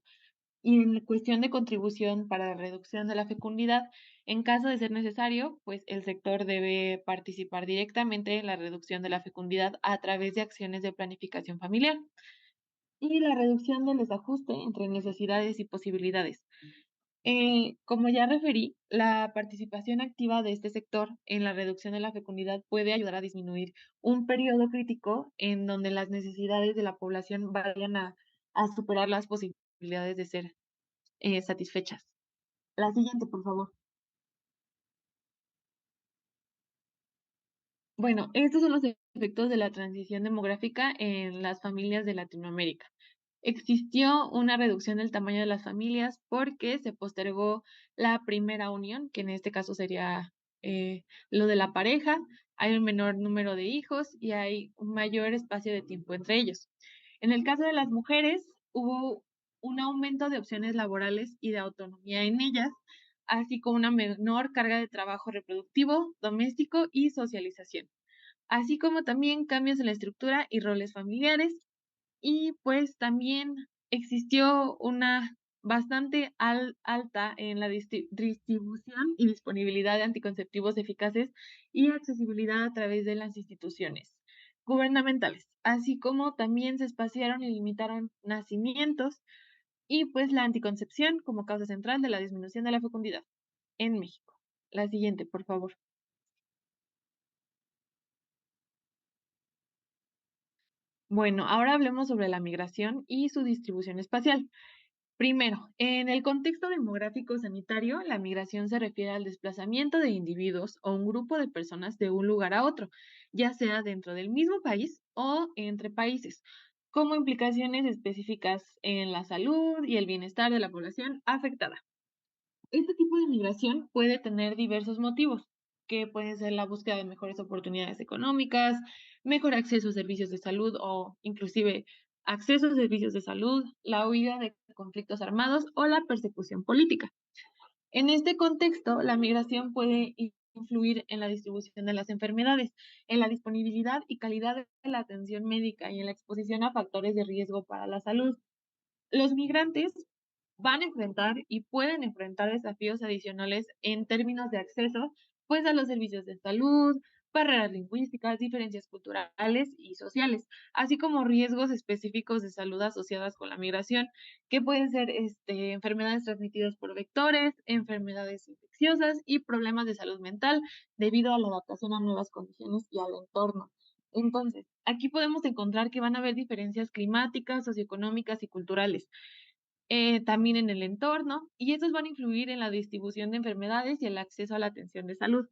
Y en cuestión de contribución para la reducción de la fecundidad, en caso de ser necesario, pues el sector debe participar directamente en la reducción de la fecundidad a través de acciones de planificación familiar y la reducción del desajuste entre necesidades y posibilidades. Como ya referí, la participación activa de este sector en la reducción de la fecundidad puede ayudar a disminuir un periodo crítico en donde las necesidades de la población vayan a superar las posibilidades de ser satisfechas. La siguiente, por favor. Bueno, estos son los efectos de la transición demográfica en las familias de Latinoamérica. Existió una reducción del tamaño de las familias porque se postergó la primera unión, que en este caso sería lo de la pareja, hay un menor número de hijos y hay un mayor espacio de tiempo entre ellos. En el caso de las mujeres, hubo un aumento de opciones laborales y de autonomía en ellas, así como una menor carga de trabajo reproductivo, doméstico y socialización, así como también cambios en la estructura y roles familiares y pues también existió una bastante alta en la distribución y disponibilidad de anticonceptivos eficaces y accesibilidad a través de las instituciones gubernamentales, así como también se espaciaron y limitaron nacimientos y pues la anticoncepción como causa central de la disminución de la fecundidad en México. La siguiente, por favor. Bueno, ahora hablemos sobre la migración y su distribución espacial. Primero, en el contexto demográfico sanitario, la migración se refiere al desplazamiento de individuos o un grupo de personas de un lugar a otro, ya sea dentro del mismo país o entre países, como implicaciones específicas en la salud y el bienestar de la población afectada. Este tipo de migración puede tener diversos motivos, que pueden ser la búsqueda de mejores oportunidades económicas, mejor acceso a servicios de salud o inclusive acceso a servicios de salud, la huida de conflictos armados o la persecución política. En este contexto, la migración puede influir en la distribución de las enfermedades, en la disponibilidad y calidad de la atención médica y en la exposición a factores de riesgo para la salud. Los migrantes van a enfrentar y pueden enfrentar desafíos adicionales en términos de acceso, pues a los servicios de salud, barreras lingüísticas, diferencias culturales y sociales, así como riesgos específicos de salud asociadas con la migración, que pueden ser enfermedades transmitidas por vectores, enfermedades infecciosas y problemas de salud mental debido a la adaptación a nuevas condiciones y al entorno. Entonces, aquí podemos encontrar que van a haber diferencias climáticas, socioeconómicas y culturales, también en el entorno, y estos van a influir en la distribución de enfermedades y el acceso a la atención de salud.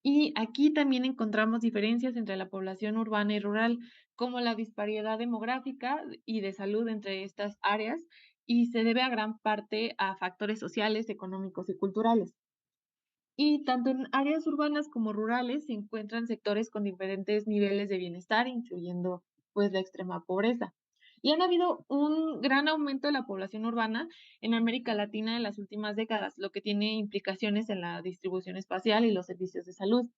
Y aquí también encontramos diferencias entre la población urbana y rural, como la disparidad demográfica y de salud entre estas áreas, y se debe a gran parte a factores sociales, económicos y culturales. Y tanto en áreas urbanas como rurales se encuentran sectores con diferentes niveles de bienestar, incluyendo pues la extrema pobreza. Y han habido un gran aumento de la población urbana en América Latina en las últimas décadas, lo que tiene implicaciones en la distribución espacial y los servicios de salud.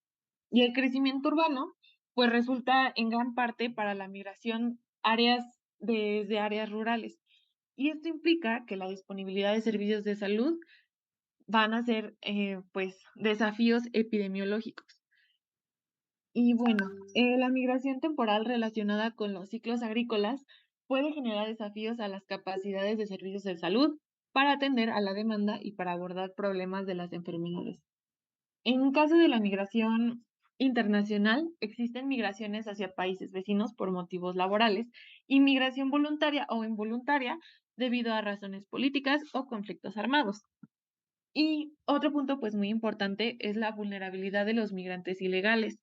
Y el crecimiento urbano, pues resulta en gran parte para la migración áreas desde áreas rurales. Y esto implica que la disponibilidad de servicios de salud van a ser pues desafíos epidemiológicos. Y bueno, la migración temporal relacionada con los ciclos agrícolas puede generar desafíos a las capacidades de servicios de salud para atender a la demanda y para abordar problemas de las enfermedades. En caso de la migración internacional, existen migraciones hacia países vecinos por motivos laborales y migración voluntaria o involuntaria debido a razones políticas o conflictos armados. Y otro punto, pues muy importante, es la vulnerabilidad de los migrantes ilegales,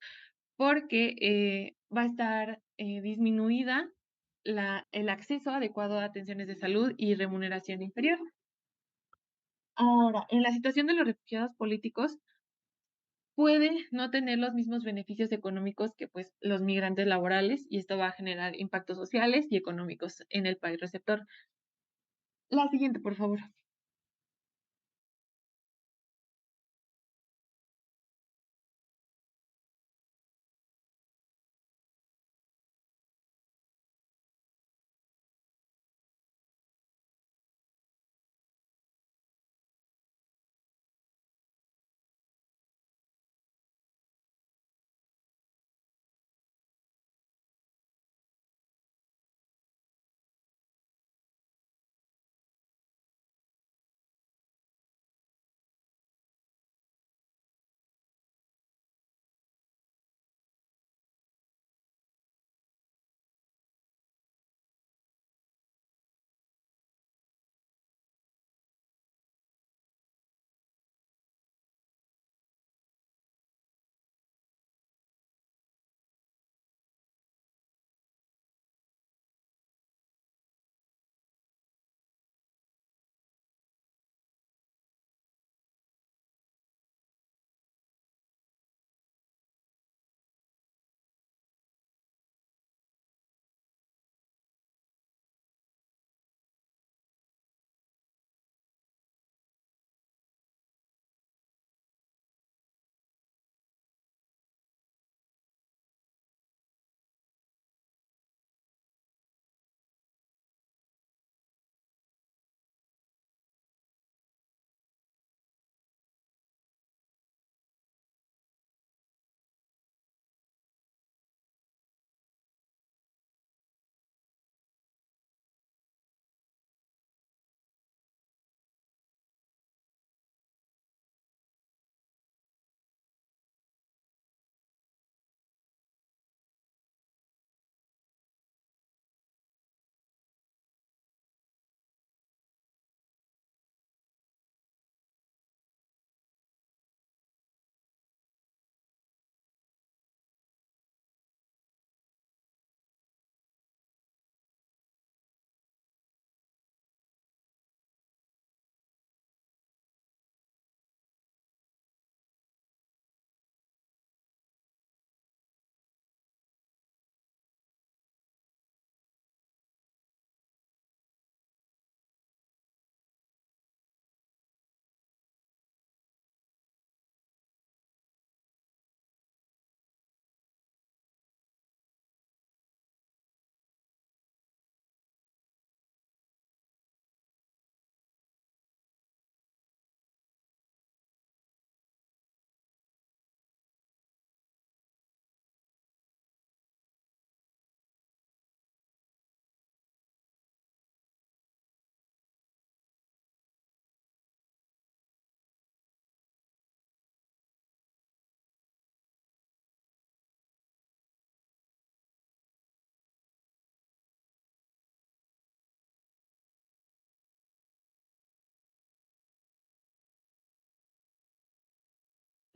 porque va a estar disminuida el acceso adecuado a atenciones de salud y remuneración inferior. Ahora, en la situación de los refugiados políticos, puede no tener los mismos beneficios económicos que pues los migrantes laborales, y esto va a generar impactos sociales y económicos en el país receptor. La siguiente, por favor.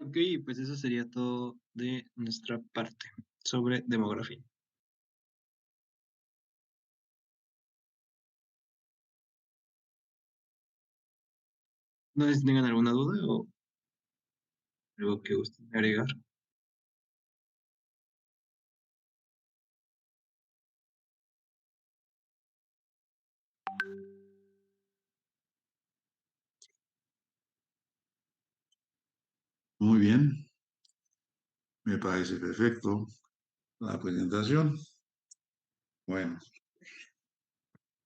Ok, pues eso sería todo de nuestra parte sobre demografía. No sé si tengan alguna duda o algo que gusten agregar. Muy bien, me parece perfecto la presentación. Bueno,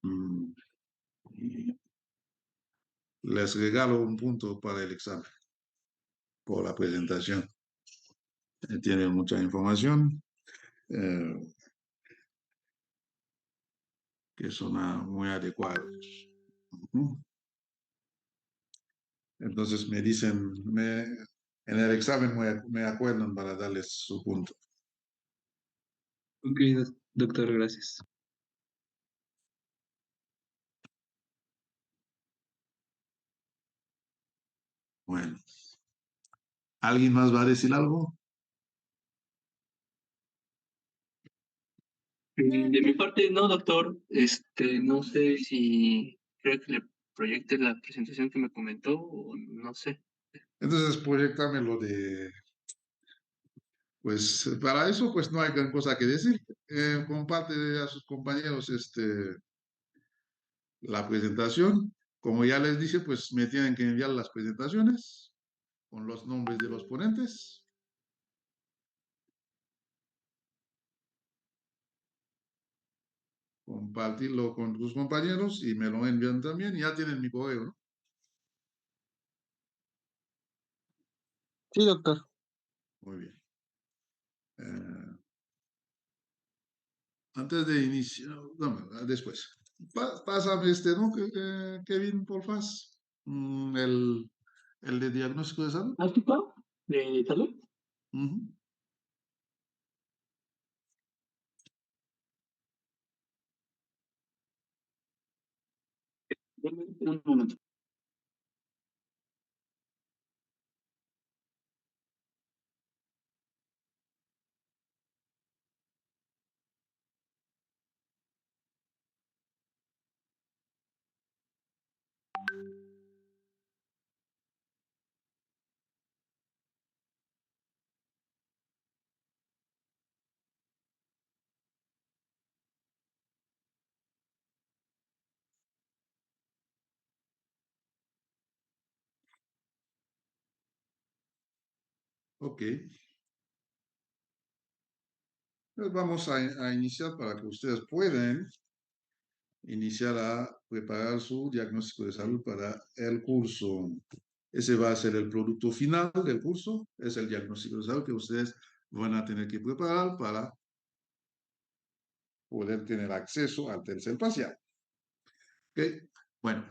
mm, y les regalo un punto para el examen por la presentación. Tienen mucha información eh, que son muy adecuadas. Ujú. Entonces me dicen, en el examen me acuerdan para darles su punto. Ok, doctor, gracias. Bueno, ¿alguien más va a decir algo? De mi parte, no, doctor. No sé si creo que le proyecte la presentación que me comentó o no sé. Entonces, proyectame lo de, pues para eso, pues no hay gran cosa que decir. Comparte a sus compañeros la presentación. Como ya les dije, pues me tienen que enviar las presentaciones con los nombres de los ponentes. Compartirlo con tus compañeros y me lo envían también. Ya tienen mi correo, ¿no? Sí, doctor. Muy bien. Antes de iniciar, no, después. Pásame ¿no? Kevin, porfa. El de diagnóstico de salud. ¿África? ¿De salud? Ujú. Deme un momento. Ok. Pues vamos a iniciar para que ustedes puedan iniciar a preparar su diagnóstico de salud para el curso. Ese va a ser el producto final del curso, es el diagnóstico de salud que ustedes van a tener que preparar para poder tener acceso al tercer parcial. ¿Ok? Bueno,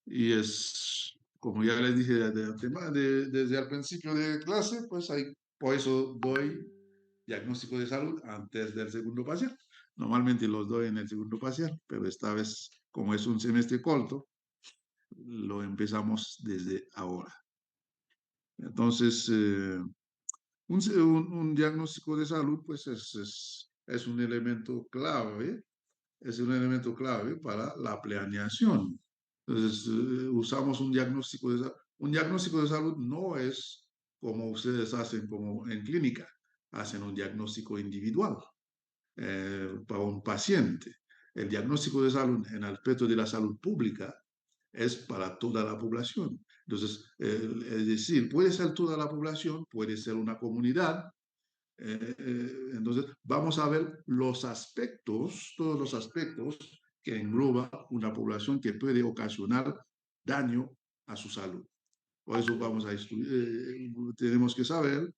y es, como ya les dije desde el principio de clase, pues hay, por eso doy diagnóstico de salud antes del segundo parcial. Normalmente los doy en el segundo parcial, pero esta vez, como es un semestre corto, lo empezamos desde ahora. Entonces, un diagnóstico de salud, pues es un elemento clave, es un elemento clave para la planeación. Entonces, usamos un diagnóstico de salud. Un diagnóstico de salud no es como ustedes hacen como en clínica, hacen un diagnóstico individual para un paciente. El diagnóstico de salud en el aspecto de la salud pública es para toda la población. Entonces, es decir, puede ser toda la población, puede ser una comunidad. Entonces, vamos a ver los aspectos, todos los aspectos que engloba una población que puede ocasionar daño a su salud. Por eso vamos a estudiar, tenemos que saber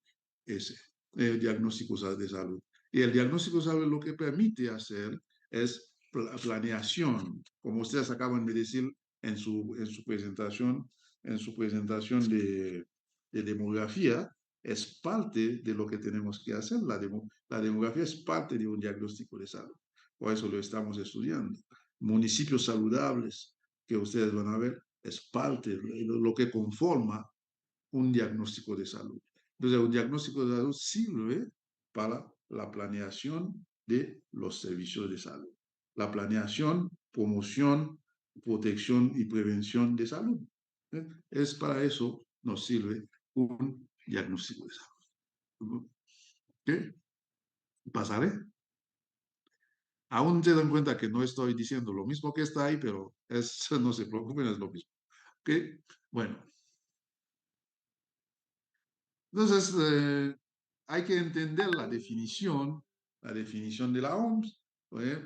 ese diagnóstico de salud. Y el diagnóstico de salud lo que permite hacer es planeación, como ustedes acaban de decir en su presentación de demografía, es parte de lo que tenemos que hacer. La demografía es parte de un diagnóstico de salud. Por eso lo estamos estudiando. Municipios saludables que ustedes van a ver es parte de lo que conforma un diagnóstico de salud. Entonces, un diagnóstico de salud sirve para la planeación de los servicios de salud. La planeación, promoción, protección y prevención de salud. Es para eso nos sirve un diagnóstico de salud. ¿Qué? Pasaré. Aún se dan cuenta que no estoy diciendo lo mismo que está ahí, pero no se preocupen, es lo mismo. ¿Ok? Bueno. Entonces, hay que entender la definición de la OMS,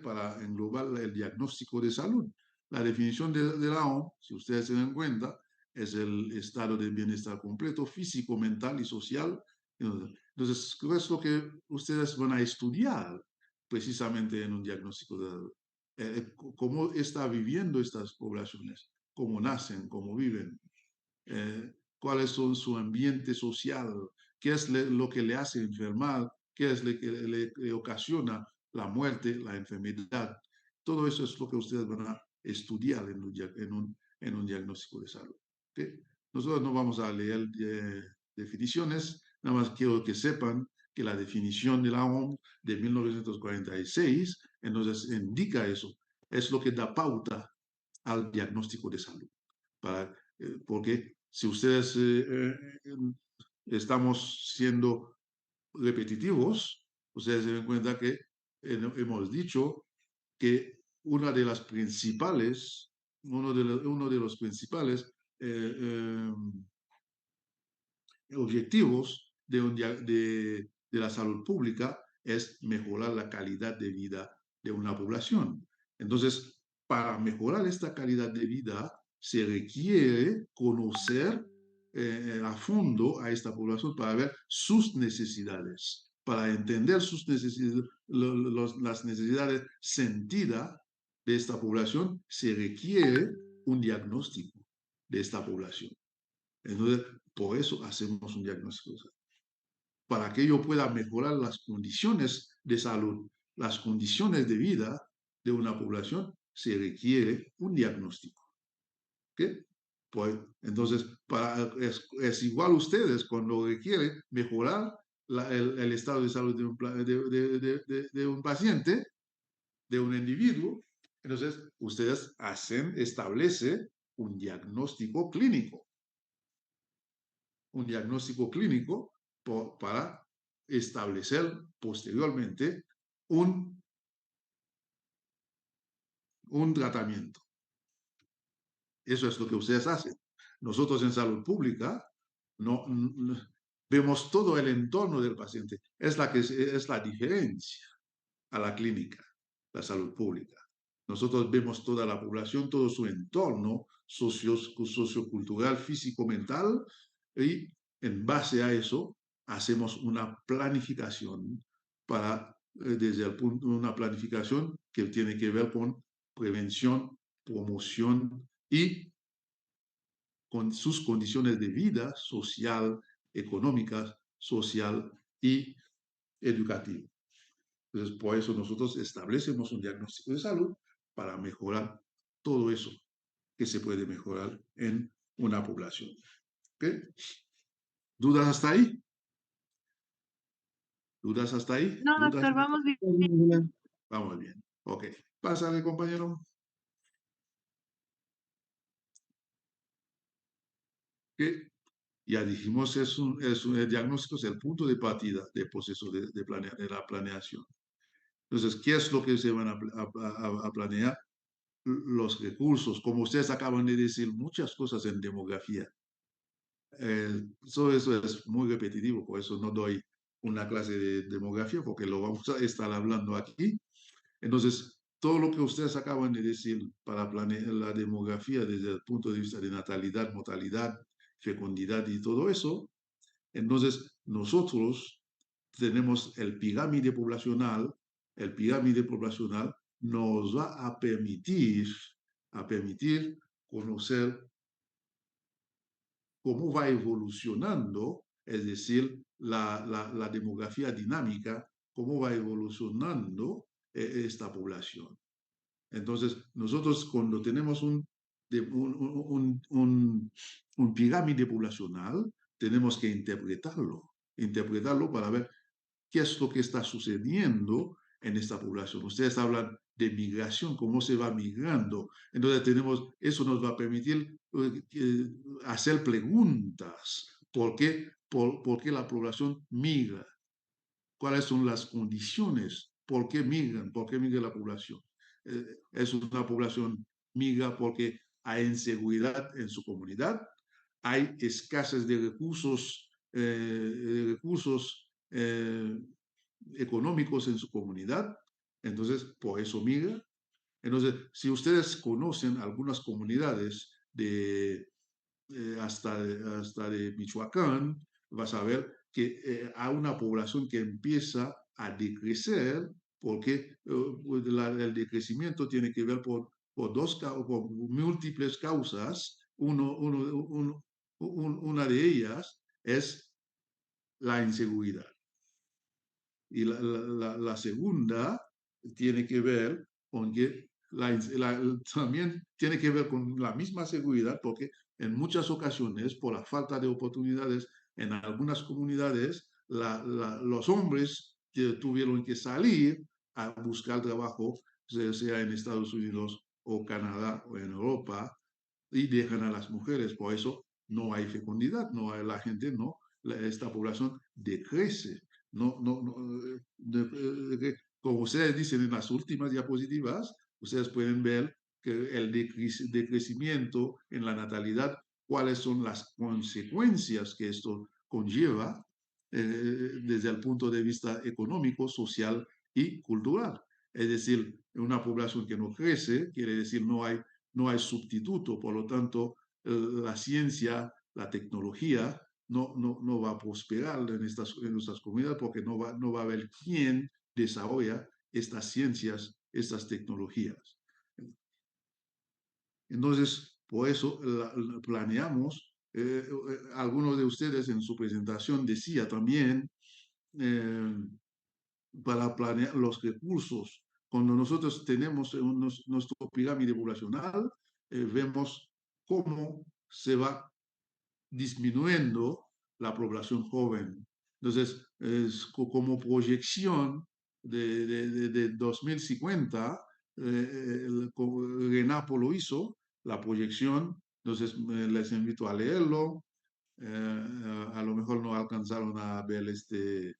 para englobar el diagnóstico de salud. La definición de la OMS, si ustedes se dan cuenta, es el estado de bienestar completo, físico, mental y social. Entonces, ¿qué es lo que ustedes van a estudiar precisamente en un diagnóstico de salud? ¿Cómo está viviendo estas poblaciones? ¿Cómo nacen? ¿Cómo viven? Cuáles son su ambiente social, qué es lo que le hace enfermar, qué es lo que le ocasiona la muerte, la enfermedad. Todo eso es lo que ustedes van a estudiar en un diagnóstico de salud. ¿Okay? Nosotros no vamos a leer definiciones, nada más quiero que sepan que la definición de la OMS de 1946, entonces indica eso, es lo que da pauta al diagnóstico de salud. Porque si ustedes estamos siendo repetitivos, ustedes se dan cuenta que hemos dicho que uno de los principales objetivos de la salud pública es mejorar la calidad de vida de una población. Entonces, para mejorar esta calidad de vida, se requiere conocer a fondo a esta población para ver sus necesidades, para entender sus necesidades, las necesidades sentidas de esta población, se requiere un diagnóstico de esta población. Entonces, por eso hacemos un diagnóstico. Para que yo pueda mejorar las condiciones de salud, las condiciones de vida de una población, se requiere un diagnóstico. ¿Okay? Pues, entonces, es igual ustedes cuando requieren mejorar el estado de salud de un paciente, de un individuo. Entonces, ustedes establecen un diagnóstico clínico. Un diagnóstico clínico para establecer posteriormente un tratamiento. Eso es lo que ustedes hacen. Nosotros en salud pública no vemos todo el entorno del paciente. Es la diferencia a la clínica, la salud pública. Nosotros vemos toda la población, todo su entorno sociocultural, físico, mental, y en base a eso hacemos una planificación una planificación que tiene que ver con prevención, promoción y con sus condiciones de vida social, económicas, social y educativa. Entonces, por eso nosotros establecemos un diagnóstico de salud para mejorar todo eso que se puede mejorar en una población. ¿Okay? ¿Dudas hasta ahí? ¿Dudas hasta ahí? No, ¿Dudas? doctor, vamos bien. Vamos bien. Ok. Pásale, compañero. ¿Okay? Ya dijimos, el diagnóstico es el punto de partida del proceso de la planeación. Entonces, ¿qué es lo que se van a planear? Los recursos, como ustedes acaban de decir, muchas cosas en demografía. Eso es muy repetitivo, por eso no doy una clase de demografía, porque lo vamos a estar hablando aquí. Entonces, todo lo que ustedes acaban de decir para planear la demografía desde el punto de vista de natalidad, mortalidad, fecundidad y todo eso, entonces nosotros tenemos el pirámide poblacional. El pirámide poblacional nos va a permitir conocer cómo va evolucionando, es decir, la demografía dinámica, cómo va evolucionando esta población. Entonces, nosotros cuando tenemos un pirámide poblacional, tenemos que interpretarlo para ver qué es lo que está sucediendo en esta población. Ustedes hablan de migración, cómo se va migrando. Entonces eso nos va a permitir hacer preguntas. ¿Por qué la población migra? ¿Cuáles son las condiciones? ¿Por qué migran? ¿Por qué migra la población? Es una población migra porque hay inseguridad en su comunidad, hay escasez de recursos económicos en su comunidad, entonces por eso migra. Entonces, si ustedes conocen algunas comunidades hasta de Michoacán, vas a ver que hay una población que empieza a decrecer porque el decrecimiento tiene que ver por múltiples causas. Una de ellas es la inseguridad. Y la segunda tiene que ver con que también tiene que ver con la misma seguridad, porque en muchas ocasiones, por la falta de oportunidades, en algunas comunidades, los hombres que tuvieron que salir a buscar trabajo, sea en Estados Unidos o Canadá o en Europa, y dejan a las mujeres. Por eso no hay fecundidad, la gente no, esta población decrece. Como ustedes dicen en las últimas diapositivas, ustedes pueden ver que el decrecimiento en la natalidad, cuáles son las consecuencias que esto conlleva desde el punto de vista económico, social y cultural. Es decir, una población que no crece, quiere decir no hay sustituto, por lo tanto, la ciencia, la tecnología no va a prosperar en nuestras comunidades porque no va a haber quien desarrolla estas ciencias, estas tecnologías. Entonces, por eso planeamos, algunos de ustedes en su presentación decía también, para planear los recursos. Cuando nosotros tenemos nuestro pirámide poblacional, vemos cómo se va disminuyendo la población joven. Entonces, como proyección de 2050, Renapo lo hizo, la proyección, entonces les invito a leerlo. A lo mejor no alcanzaron a ver estas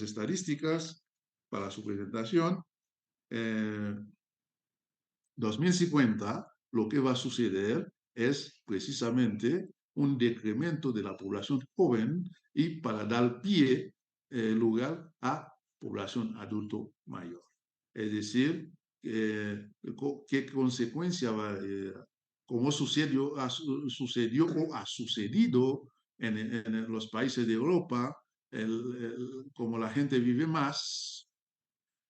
estadísticas para su presentación. 2050, lo que va a suceder es precisamente un decremento de la población joven y para dar pie, lugar a población adulto mayor. Es decir, ¿qué consecuencia va a como sucedió o ha sucedido en los países de Europa, como la gente vive más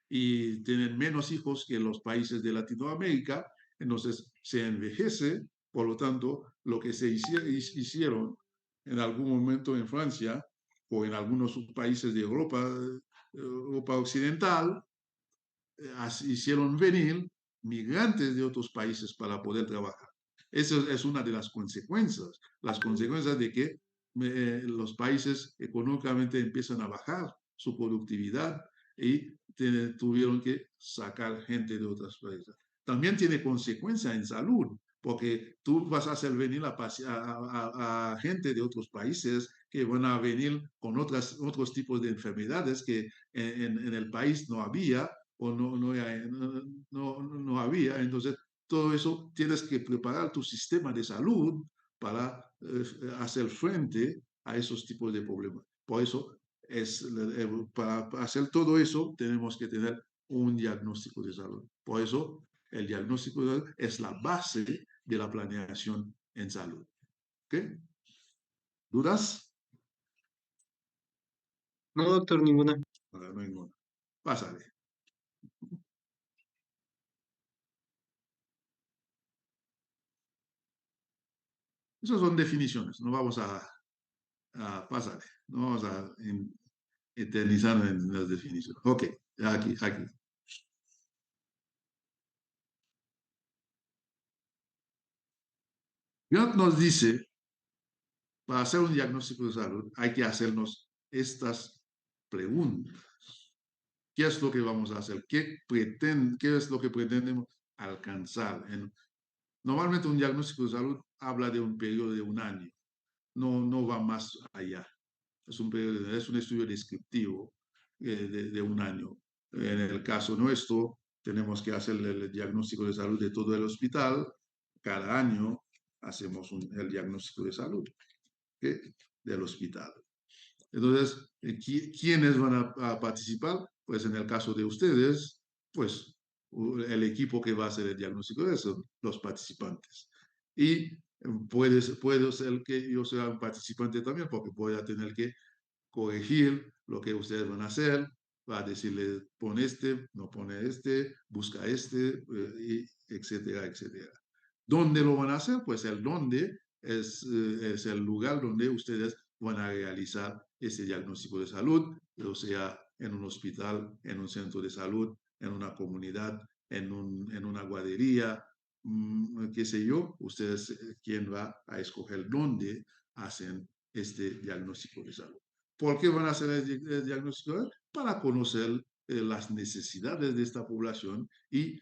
y tienen menos hijos que los países de Latinoamérica, entonces se envejece, por lo tanto, lo que se hicieron en algún momento en Francia o en algunos países de Europa Occidental, hicieron venir migrantes de otros países para poder trabajar. Esa es una de las consecuencias de que los países económicamente empiezan a bajar su productividad y tuvieron que sacar gente de otros países. También tiene consecuencias en salud, porque tú vas a hacer venir a gente de otros países que van a venir con otros tipos de enfermedades que en el país no había o no había. Entonces, todo eso tienes que preparar tu sistema de salud para hacer frente a esos tipos de problemas. Por eso, para hacer todo eso, tenemos que tener un diagnóstico de salud. Por eso, el diagnóstico de salud es la base de la planeación en salud. ¿Ok? ¿Dudas? No, doctor, ninguna. No, ninguna. Pásale. Esas son definiciones, no vamos a pasar, no vamos a eternizar en las definiciones. Ok, aquí. Grant nos dice Para hacer un diagnóstico de salud hay que hacernos estas preguntas. ¿Qué es lo que vamos a hacer? ¿Qué es lo que pretendemos alcanzar? Normalmente un diagnóstico de salud habla de un periodo de un año, no va más allá. Es un estudio descriptivo de un año. En el caso nuestro, tenemos que hacer el diagnóstico de salud de todo el hospital. Cada año hacemos el diagnóstico de salud, ¿ok?, del hospital. Entonces, ¿quiénes van a participar? Pues en el caso de ustedes, pues el equipo que va a hacer el diagnóstico de eso, los participantes. Y puede ser que yo sea un participante también, porque voy a tener que corregir lo que ustedes van a hacer, va a decirle, pon este, no pone este, busca este, etcétera, etcétera. ¿Dónde lo van a hacer? Pues el dónde es el lugar donde ustedes van a realizar ese diagnóstico de salud, o sea, en un hospital, en un centro de salud, en una comunidad, en una guardería, qué sé yo, ustedes, quién va a escoger dónde hacen este diagnóstico de salud. ¿Por qué van a hacer el diagnóstico de salud? Para conocer las necesidades de esta población y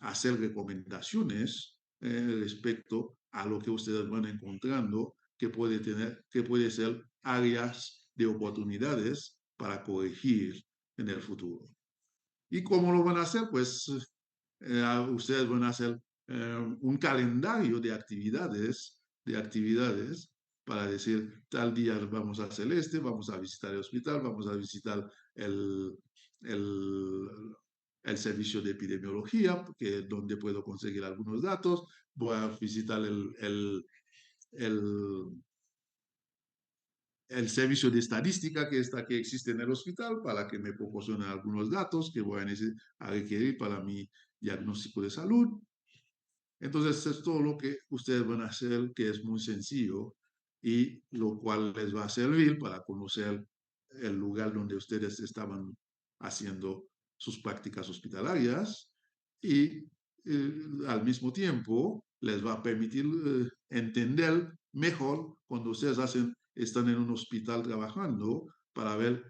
hacer recomendaciones respecto a lo que ustedes van encontrando que puede ser áreas de oportunidades para corregir en el futuro. ¿Y cómo lo van a hacer? Pues ustedes van a hacer un calendario de actividades para decir, tal día vamos a hacer vamos a visitar el hospital, vamos a visitar el, el, el servicio de epidemiología, donde puedo conseguir algunos datos, voy a visitar el el servicio de estadística que existe en el hospital para que me proporcione algunos datos que voy a requerir para mi diagnóstico de salud. Entonces, es todo lo que ustedes van a hacer, que es muy sencillo y lo cual les va a servir para conocer el lugar donde ustedes estaban haciendo sus prácticas hospitalarias y al mismo tiempo les va a permitir entender mejor cuando ustedes están en un hospital trabajando para ver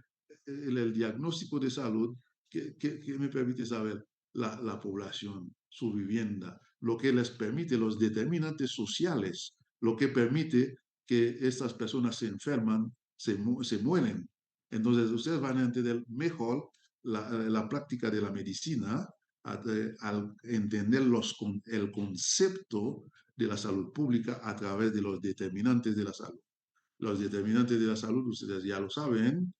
el diagnóstico de salud que me permite saber la población, su vivienda, lo que les permite, los determinantes sociales, lo que permite que estas personas se enferman, se mueren. Entonces, ustedes van a entender mejor la práctica de la medicina al entender el concepto de la salud pública a través de los determinantes de la salud. Los determinantes de la salud, ustedes ya lo saben,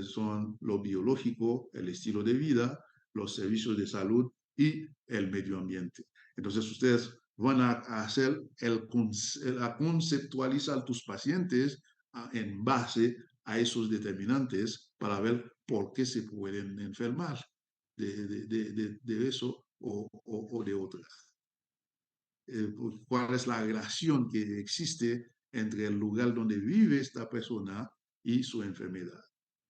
son lo biológico, el estilo de vida, los servicios de salud y el medio ambiente. Entonces, ustedes van a hacer a conceptualizar tus pacientes en base a esos determinantes para ver por qué se pueden enfermar de eso o de otras. Cuál es la relación que existe entre el lugar donde vive esta persona y su enfermedad.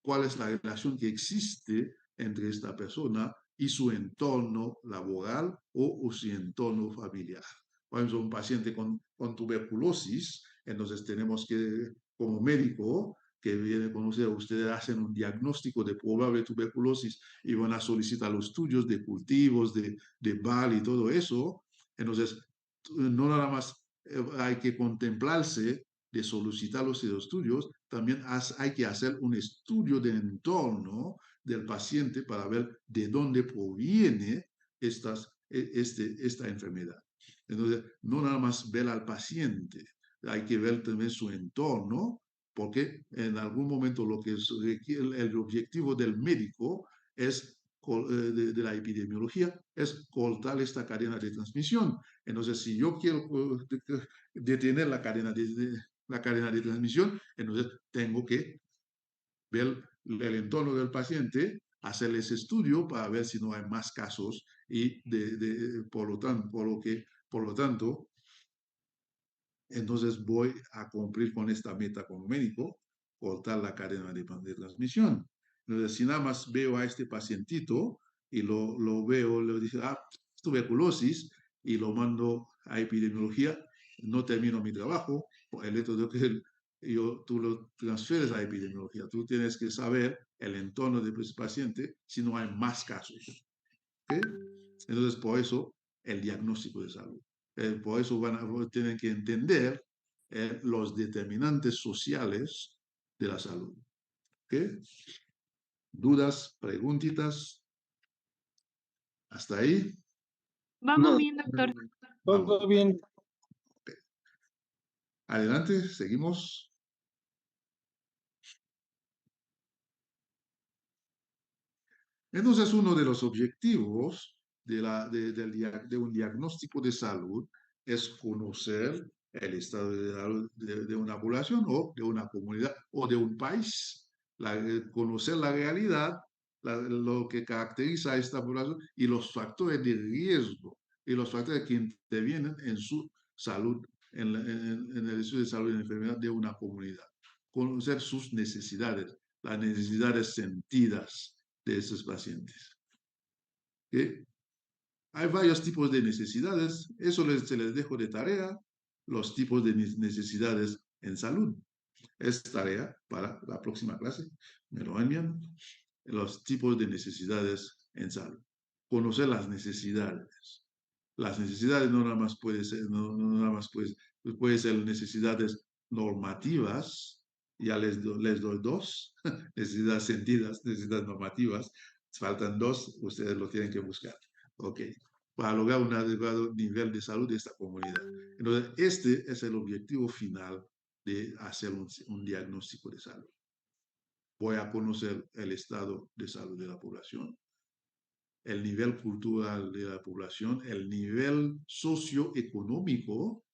Cuál es la relación que existe entre esta persona y su entorno laboral o su entorno familiar. Por ejemplo, un paciente con tuberculosis, entonces tenemos que, como médico, que viene con ustedes hacen un diagnóstico de probable tuberculosis y van a solicitar los estudios de cultivos, de BAL y todo eso. Entonces, no nada más hay que contemplarse de solicitar los estudios, también hay que hacer un estudio de entorno del paciente para ver de dónde proviene esta enfermedad. Entonces, no nada más ver al paciente, hay que ver también su entorno, porque en algún momento lo que requiere, el objetivo del médico es de la epidemiología es cortar esta cadena de transmisión. Entonces, si yo quiero detener la cadena de transmisión, entonces tengo que ver el entorno del paciente, hacer ese estudio para ver si no hay más casos y por lo tanto, entonces voy a cumplir con esta meta como médico, cortar la cadena de transmisión. Entonces, si nada más veo a este pacientito y lo veo, le digo, tuberculosis, y lo mando a epidemiología, no termino mi trabajo, el hecho de que tú lo transfieres a epidemiología. Tú tienes que saber el entorno de ese paciente si no hay más casos. ¿Okay? Entonces, por eso el diagnóstico de salud. Por eso tienen que entender los determinantes sociales de la salud. ¿Okay? ¿Dudas, preguntitas? ¿Hasta ahí? Vamos No, bien, doctor. Vamos. todo bien. Adelante, seguimos. Entonces, uno de los objetivos de un diagnóstico de salud es conocer el estado de salud de una población o de una comunidad o de un país. Conocer la realidad, lo que caracteriza a esta población y los factores de riesgo y los factores que intervienen en su salud, en el estudio de salud y en la enfermedad de una comunidad. Conocer sus necesidades, las necesidades sentidas de esos pacientes. ¿Okay? Hay varios tipos de necesidades, eso se les dejo de tarea, los tipos de necesidades en salud. Es tarea para la próxima clase, me lo envían, los tipos de necesidades en salud. Conocer las necesidades. Las necesidades no nada más puede ser, no nada más puede ser necesidades normativas, ya les doy dos, necesidades sentidas, necesidades normativas, faltan dos, ustedes lo tienen que buscar. Ok, para lograr un adecuado nivel de salud de esta comunidad. Entonces, este es el objetivo final de hacer un diagnóstico de salud. Voy a conocer el estado de salud de la población, el nivel cultural de la población, el nivel socioeconómico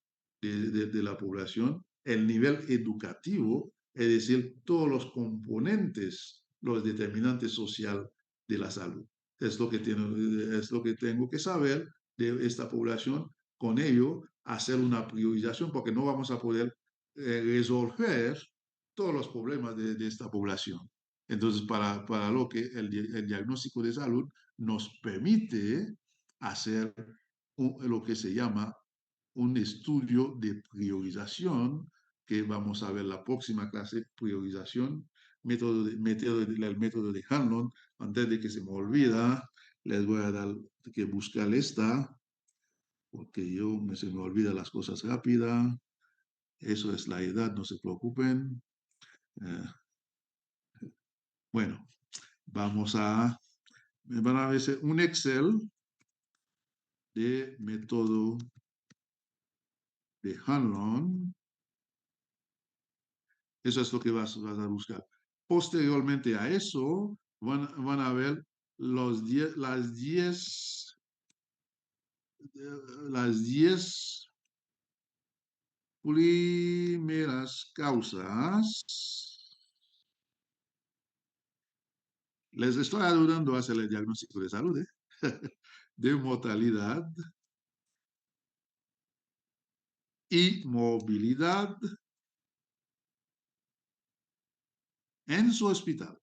de la población, el nivel educativo, es decir, todos los componentes, los determinantes sociales de la salud. Es lo que tengo que saber de esta población. Con ello, hacer una priorización, porque no vamos a poder resolver todos los problemas de esta población. Entonces, para lo que el diagnóstico de salud nos permite hacer lo que se llama un estudio de priorización, que vamos a ver la próxima clase, priorización, el método de Hanlon. Antes de que se me olvida, les voy a dar que buscar esta, porque se me olvida las cosas rápidas. Eso es la edad, no se preocupen. Bueno, van a ver un Excel de método de Hanlon. Eso es lo que vas a buscar. Posteriormente a eso, van a ver las 10 primeras causas. Les estoy ayudando a hacer el diagnóstico de salud, de mortalidad y movilidad en su hospital.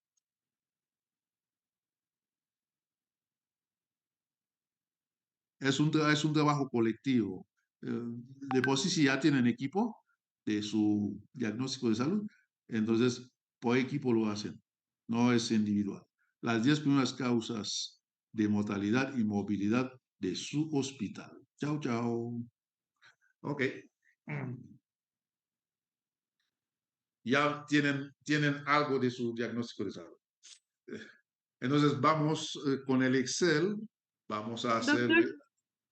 Es un trabajo colectivo. De por sí, si ya tienen equipo de su diagnóstico de salud, entonces por equipo lo hacen, no es individual. Las 10 primeras causas de mortalidad y movilidad de su hospital. Chao, chao. Ok. Ya tienen algo de su diagnóstico de salud. Entonces vamos con el Excel, vamos a hacer, Doctor,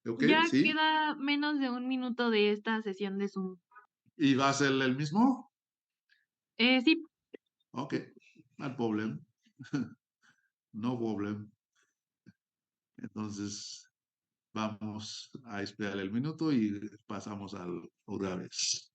ok, ya sí, queda menos de un minuto de esta sesión de Zoom. y va a ser el mismo, Sí, ok, no problema, no problema. Entonces vamos a esperar el minuto y pasamos al otra vez.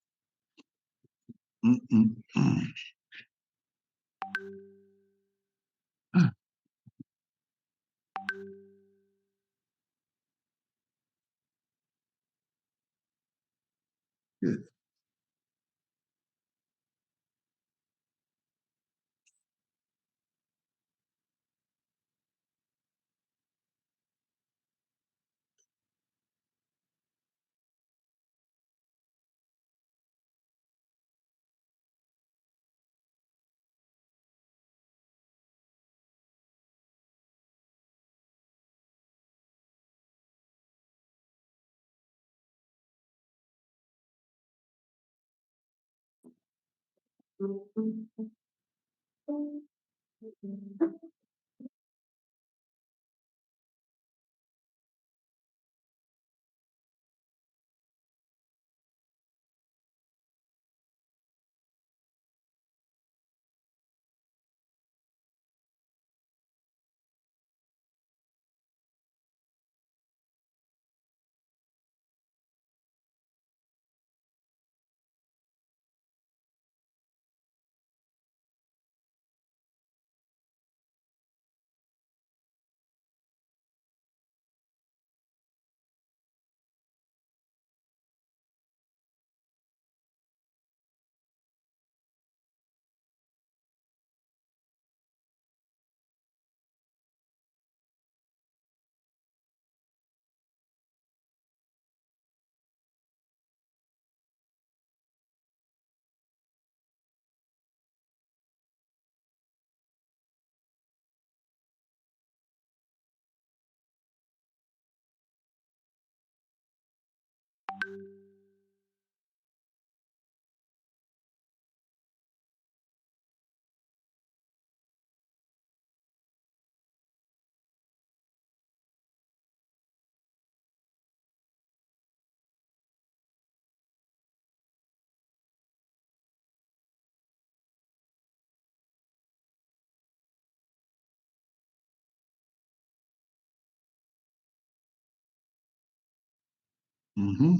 Ujú.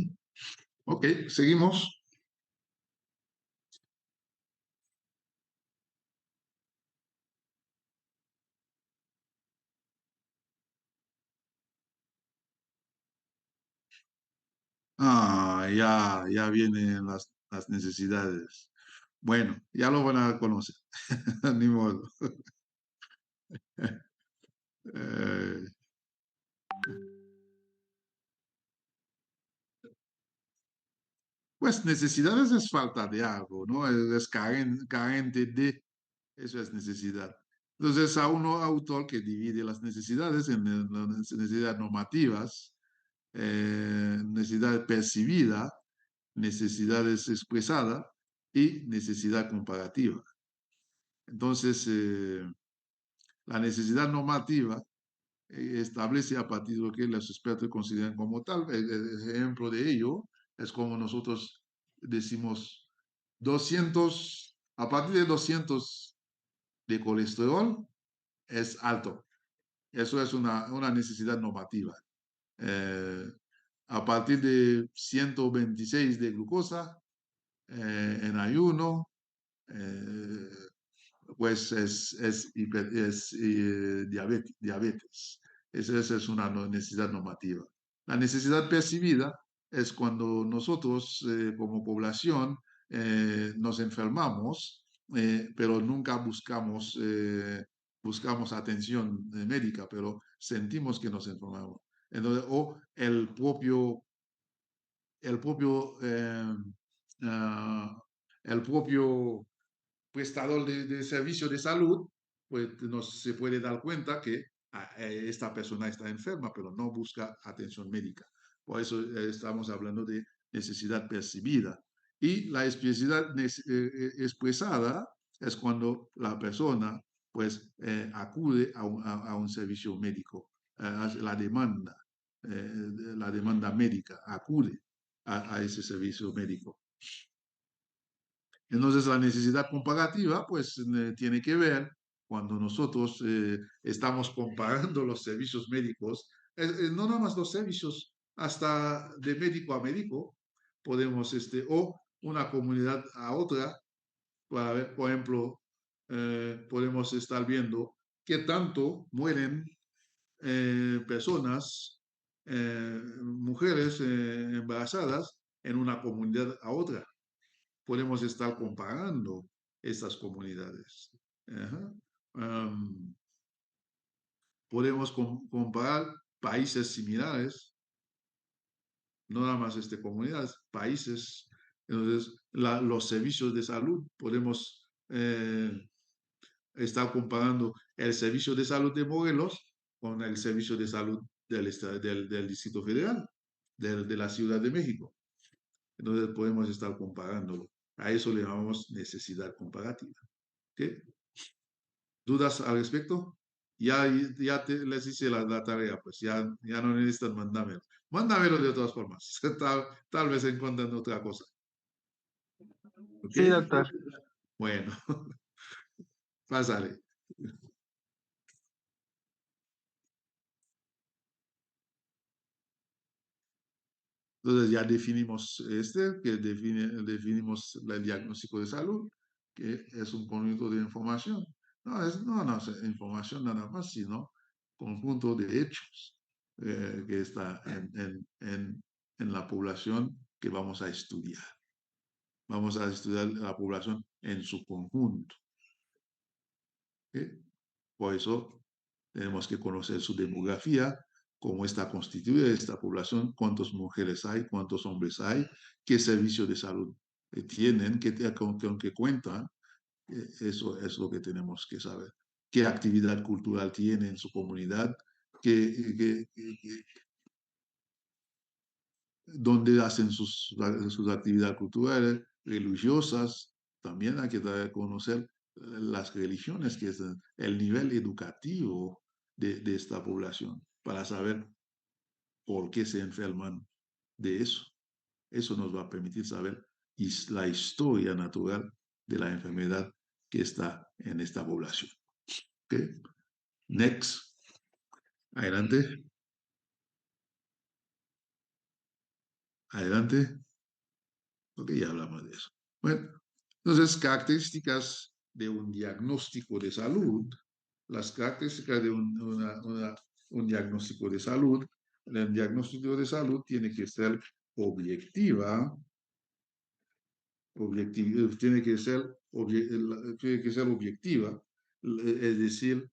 Ok, seguimos. Ya vienen las necesidades. Bueno, ya lo van a conocer. Ni modo. Eh, pues necesidades es falta de algo, ¿no? Es carente de, eso es necesidad. Entonces, a uno autor que divide las necesidades en las necesidades normativas, necesidad percibida, necesidades expresada y necesidad comparativa. Entonces, la necesidad normativa establece a partir de lo que los expertos consideran como tal. El ejemplo de ello es como nosotros decimos 200, a partir de 200 de colesterol es alto. Eso es una necesidad normativa. Eh, a partir de 126 de glucosa en ayuno, eh, pues es diabetes. Esa es una necesidad normativa. La necesidad percibida es cuando nosotros como población nos enfermamos, pero nunca buscamos atención médica, pero sentimos que nos enfermamos. Entonces, o el propio, ah, el propio prestador de servicio de salud, pues se puede dar cuenta que esta persona está enferma, pero no busca atención médica. Por eso estamos hablando de necesidad percibida. Y la necesidad expresada es cuando la persona pues acude a un servicio médico, hace la demanda médica, acude a ese servicio médico. Entonces, la necesidad comparativa, pues, tiene que ver cuando nosotros estamos comparando los servicios médicos, no nada más los servicios, hasta de médico a médico, podemos, o una comunidad a otra, para ver, por ejemplo, podemos estar viendo qué tanto mueren personas, mujeres embarazadas en una comunidad a otra. Podemos estar comparando estas comunidades. Ajá. Podemos comparar países similares, no nada más comunidades, países. Entonces, los servicios de salud, podemos estar comparando el servicio de salud de Morelos con el servicio de salud del Distrito Federal, de la Ciudad de México. Entonces, podemos estar comparándolo. A eso le llamamos necesidad comparativa. ¿Okay? ¿Dudas al respecto? Ya les hice la tarea, pues ya no necesitan mandármelo. Mándamelo de todas formas. Tal vez encuentren otra cosa. ¿Ok? Sí, doctor. Bueno, pásale. Entonces ya definimos definimos el diagnóstico de salud, que es un conjunto de información. No es información nada más, sino conjunto de hechos que está en la población que vamos a estudiar. Vamos a estudiar la población en su conjunto. ¿Okay? Por eso tenemos que conocer su demografía, cómo está constituida esta población, cuántas mujeres hay, cuántos hombres hay, qué servicios de salud tienen, con qué cuentan. Eso es lo que tenemos que saber. Qué actividad cultural tiene en su comunidad, dónde hacen sus actividades culturales, religiosas. También hay que dar a conocer las religiones, que es el nivel educativo de esta población, para saber por qué se enferman de eso. Eso nos va a permitir saber la historia natural de la enfermedad que está en esta población. ¿Okay? Next. Adelante. Adelante. Ok, ya hablamos de eso. Bueno, entonces, características de un diagnóstico de salud. Las características de un diagnóstico de salud. El diagnóstico de salud tiene que ser objetiva, tiene que ser objetiva, es decir,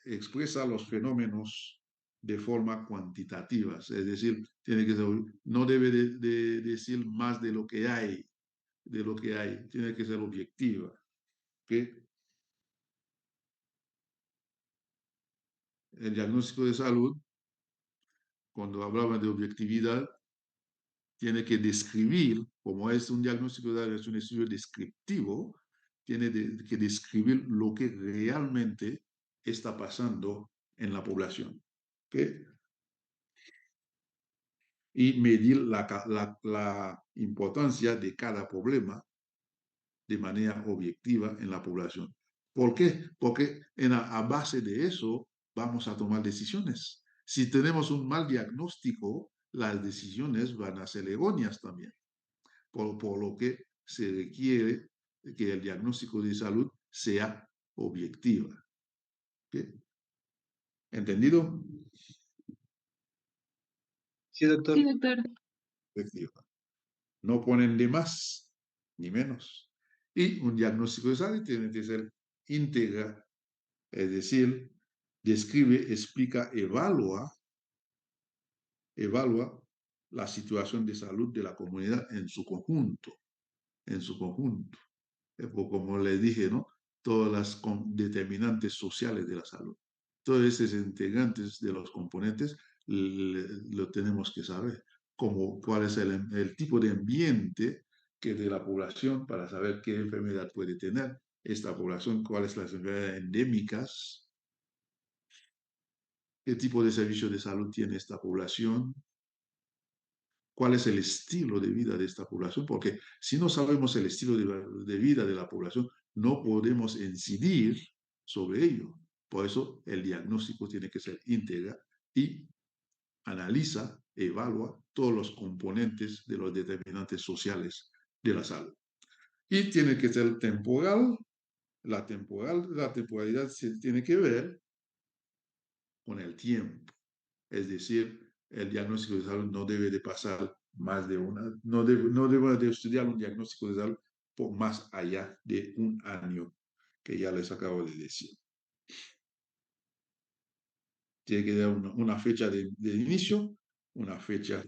expresa los fenómenos de forma cuantitativa, es decir, no debe de decir más de lo que hay, tiene que ser objetiva. ¿Okay? El diagnóstico de salud, cuando hablaba de objetividad, tiene que describir, como es un diagnóstico de salud, es un estudio descriptivo, tiene que describir lo que realmente está pasando en la población. ¿Okay? Y medir la importancia de cada problema de manera objetiva en la población. ¿Por qué? Porque a base de eso vamos a tomar decisiones. Si tenemos un mal diagnóstico, las decisiones van a ser erróneas también. Por lo que se requiere que el diagnóstico de salud sea objetiva. ¿Okay? ¿Entendido? Sí, doctor. Sí, doctor. Objetiva. No ponen de más ni menos. Y un diagnóstico de salud tiene que ser íntegra, es decir, describe, explica, evalúa la situación de salud de la comunidad en su conjunto, en su conjunto. Como les dije, ¿no? Todas las determinantes sociales de la salud. Todos esos integrantes de los componentes lo tenemos que saber, como cuál es el tipo de ambiente que de la población para saber qué enfermedad puede tener esta población, cuáles las enfermedades endémicas, qué tipo de servicio de salud tiene esta población, cuál es el estilo de vida de esta población, porque si no sabemos el estilo de vida de la población, no podemos incidir sobre ello. Por eso el diagnóstico tiene que ser íntegra y analiza, evalúa todos los componentes de los determinantes sociales de la salud. Y tiene que ser temporal. La temporalidad se tiene que ver con el tiempo. Es decir, el diagnóstico de salud no debe de pasar más de no debe de estudiar un diagnóstico de salud por más allá de un año, que ya les acabo de decir. Tiene que dar una fecha de inicio, una fecha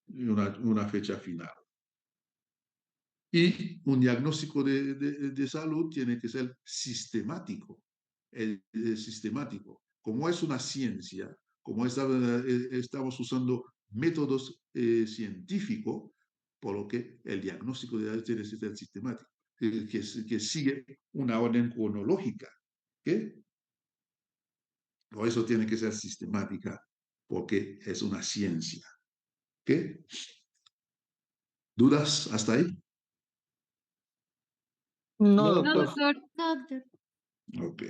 una fecha final. Y un diagnóstico de salud tiene que ser sistemático. Sistemático. Como es una ciencia, como estamos usando métodos científicos, por lo que el diagnóstico de edad tiene que ser sistemático, que sigue una orden cronológica. ¿Okay? Por eso tiene que ser sistemática, porque es una ciencia. ¿Okay? ¿Dudas hasta ahí? No, No, doctor. doctor. No, doctor. Ok.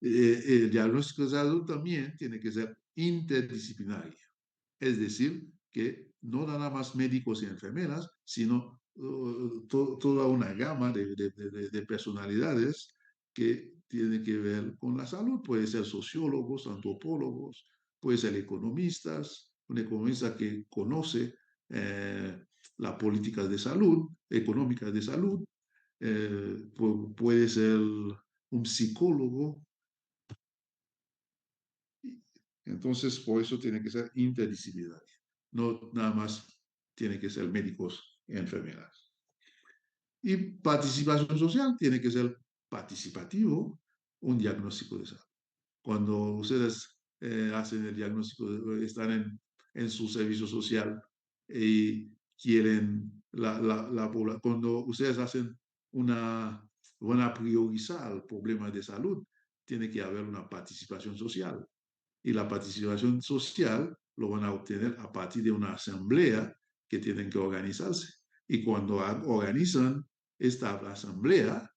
El diagnóstico de salud también tiene que ser interdisciplinario. Es decir, que no nada más médicos y enfermeras, sino toda una gama de personalidades que tienen que ver con la salud. Puede ser sociólogos, antropólogos, puede ser economistas, un economista que conoce las políticas de salud, económicas de salud, puede ser un psicólogo. Entonces, por eso tiene que ser interdisciplinario. No nada más tiene que ser médicos y enfermeras. Y participación social tiene que ser participativo, un diagnóstico de salud. Cuando ustedes hacen el diagnóstico, están en su servicio social y quieren, cuando ustedes hacen van a priorizar el problema de salud, tiene que haber una participación social. Y la participación social lo van a obtener a partir de una asamblea que tienen que organizarse. Y cuando organizan esta asamblea,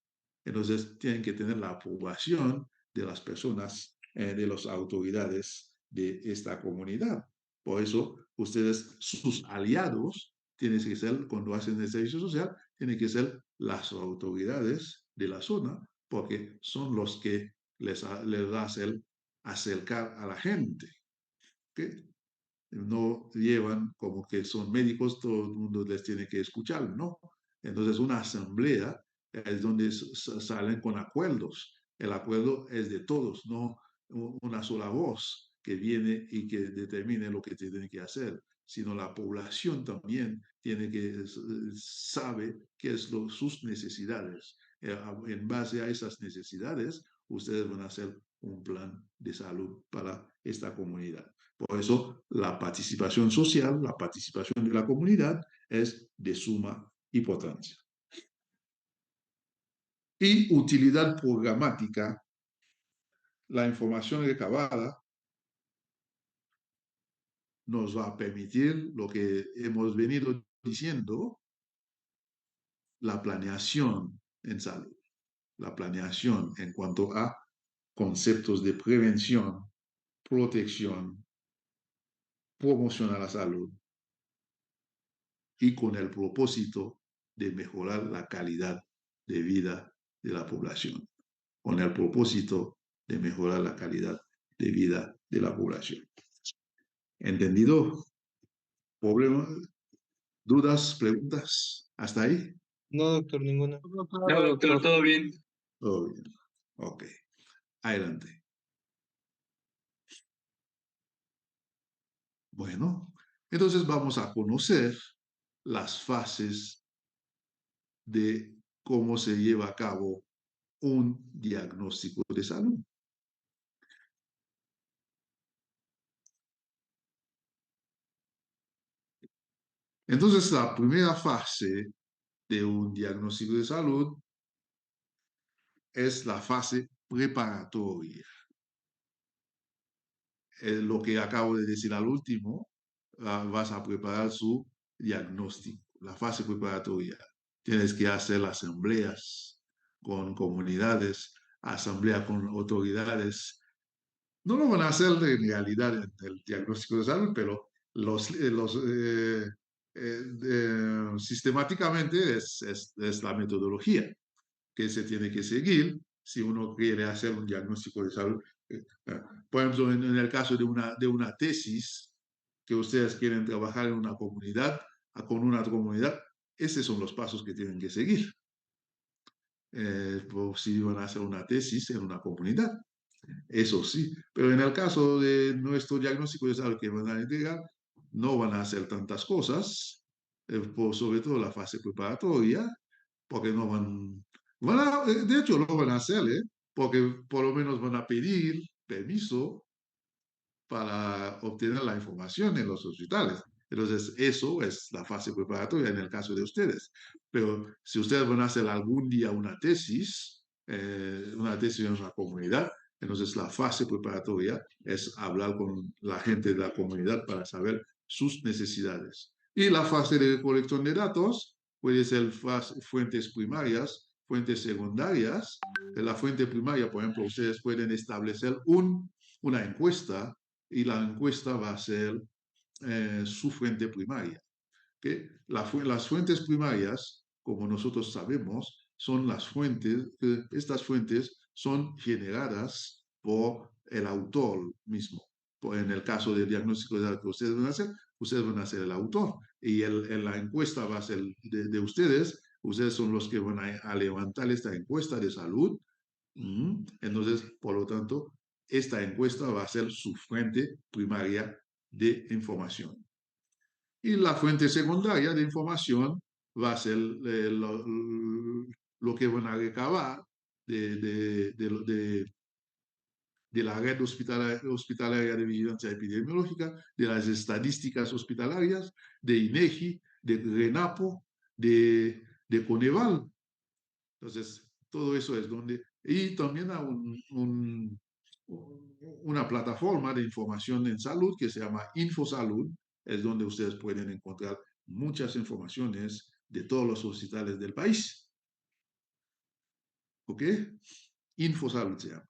entonces tienen que tener la aprobación de las personas, de las autoridades de esta comunidad. Por eso, ustedes, sus aliados, tienen que ser, cuando hacen el servicio social, tienen que ser las autoridades de la zona, porque son los que les hacen acercar a la gente. ¿Okay? No llevan como que son médicos, todo el mundo les tiene que escuchar, ¿no? Entonces, una asamblea es donde salen con acuerdos. El acuerdo es de todos, no una sola voz que viene y que determine lo que tiene que hacer, sino la población también tiene que sabe qué es sus necesidades. En base a esas necesidades, ustedes van a hacer un plan de salud para esta comunidad. Por eso, la participación social, la participación de la comunidad es de suma importancia. Y utilidad programática, la información recabada nos va a permitir lo que hemos venido diciendo, la planeación en salud, la planeación en cuanto a conceptos de prevención, protección, promoción a la salud y con el propósito de mejorar la calidad de vida de la población, con el propósito de mejorar la calidad de vida de la población. ¿Entendido? ¿Problema? ¿Dudas? ¿Preguntas? ¿Hasta ahí? No, doctor, ninguna. No, doctor, todo bien. Todo bien. Ok. Adelante. Bueno, entonces vamos a conocer las fases de cómo se lleva a cabo un diagnóstico de salud. Entonces, la primera fase de un diagnóstico de salud es la fase preparatoria. Lo que acabo de decir al último, vas a preparar su diagnóstico, la fase preparatoria. Tienes que hacer asambleas con comunidades, asamblea con autoridades. No lo van a hacer en realidad en el diagnóstico de salud, pero sistemáticamente es la metodología que se tiene que seguir si uno quiere hacer un diagnóstico de salud. Por ejemplo, en el caso de una tesis que ustedes quieren trabajar en una comunidad, con una comunidad, esos son los pasos que tienen que seguir. Si van a hacer una tesis en una comunidad, eso sí. Pero en el caso de nuestro diagnóstico de salud que van a entregar, no van a hacer tantas cosas, sobre todo la fase preparatoria, porque no de hecho lo van a hacer, porque por lo menos van a pedir permiso para obtener la información en los hospitales. Entonces, eso es la fase preparatoria en el caso de ustedes. Pero si ustedes van a hacer algún día una tesis en una comunidad, entonces la fase preparatoria es hablar con la gente de la comunidad para saber sus necesidades. Y la fase de recolección de datos puede ser fuentes primarias, fuentes secundarias. En la fuente primaria, por ejemplo, ustedes pueden establecer una encuesta y la encuesta va a ser su fuente primaria. ¿Okay? Las fuentes primarias, como nosotros sabemos, son las fuentes, estas fuentes son generadas por el autor mismo. En el caso del diagnóstico de edad que ustedes van a ser el autor y la encuesta va a ser de ustedes son los que van a levantar esta encuesta de salud. Entonces, por lo tanto, esta encuesta va a ser su fuente primaria de información. Y la fuente secundaria de información va a ser lo que van a recabar de la red hospitalaria de vigilancia epidemiológica, de las estadísticas hospitalarias, de INEGI, de RENAPO, de Coneval. Entonces, todo eso es donde... Y también a una plataforma de información en salud que se llama InfoSalud, es donde ustedes pueden encontrar muchas informaciones de todos los hospitales del país. ¿Ok? InfoSalud se llama.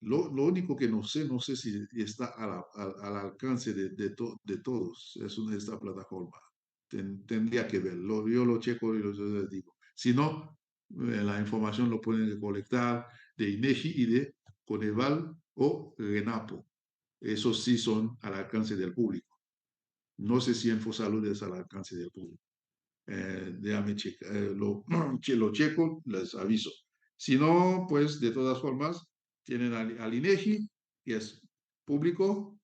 Lo único que no sé si está al alcance de todos, es esta plataforma. Tendría que verlo, yo lo checo y les digo. Si no, la información lo pueden recolectar de INEGI y de Coneval o RENAPO. Esos sí son al alcance del público. No sé si InfoSalud es al alcance del público. Déjame checar, lo checo, les aviso. Si no, pues de todas formas, tienen al INEGI, que es público,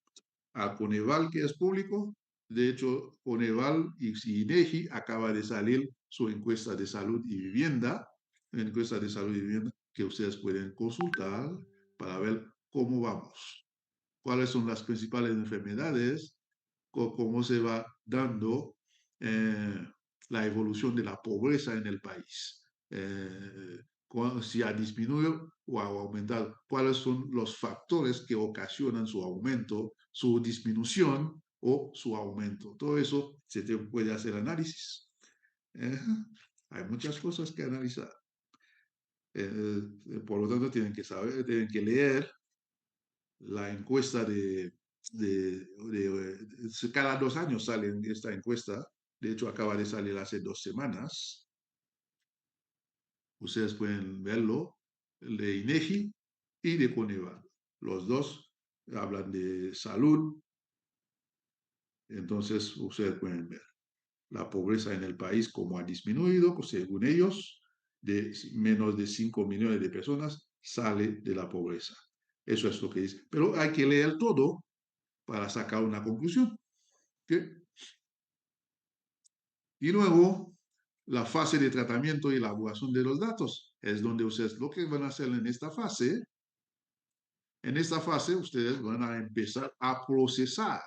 a Coneval, que es público. De hecho, Coneval y INEGI acaba de salir su encuesta de salud y vivienda, encuesta de salud y vivienda, que ustedes pueden consultar para ver cómo vamos, cuáles son las principales enfermedades, cómo se va dando la evolución de la pobreza en el país. Si ha disminuido o ha aumentado, cuáles son los factores que ocasionan su aumento, su disminución o su aumento. Todo eso se puede hacer análisis. Hay muchas cosas que analizar. Por lo tanto, tienen que saber, tienen que leer la encuesta cada 2 años sale esta encuesta. De hecho, acaba de salir hace 2 semanas. Ustedes pueden verlo, de INEGI y de Coneval. Los dos hablan de salud. Entonces, ustedes pueden ver la pobreza en el país, cómo ha disminuido, según ellos, de menos de 5 millones de personas sale de la pobreza. Eso es lo que dice. Pero hay que leer todo para sacar una conclusión. ¿Okay? Y luego, la fase de tratamiento y elaboración de los datos es donde ustedes lo que van a hacer en esta fase ustedes van a empezar a procesar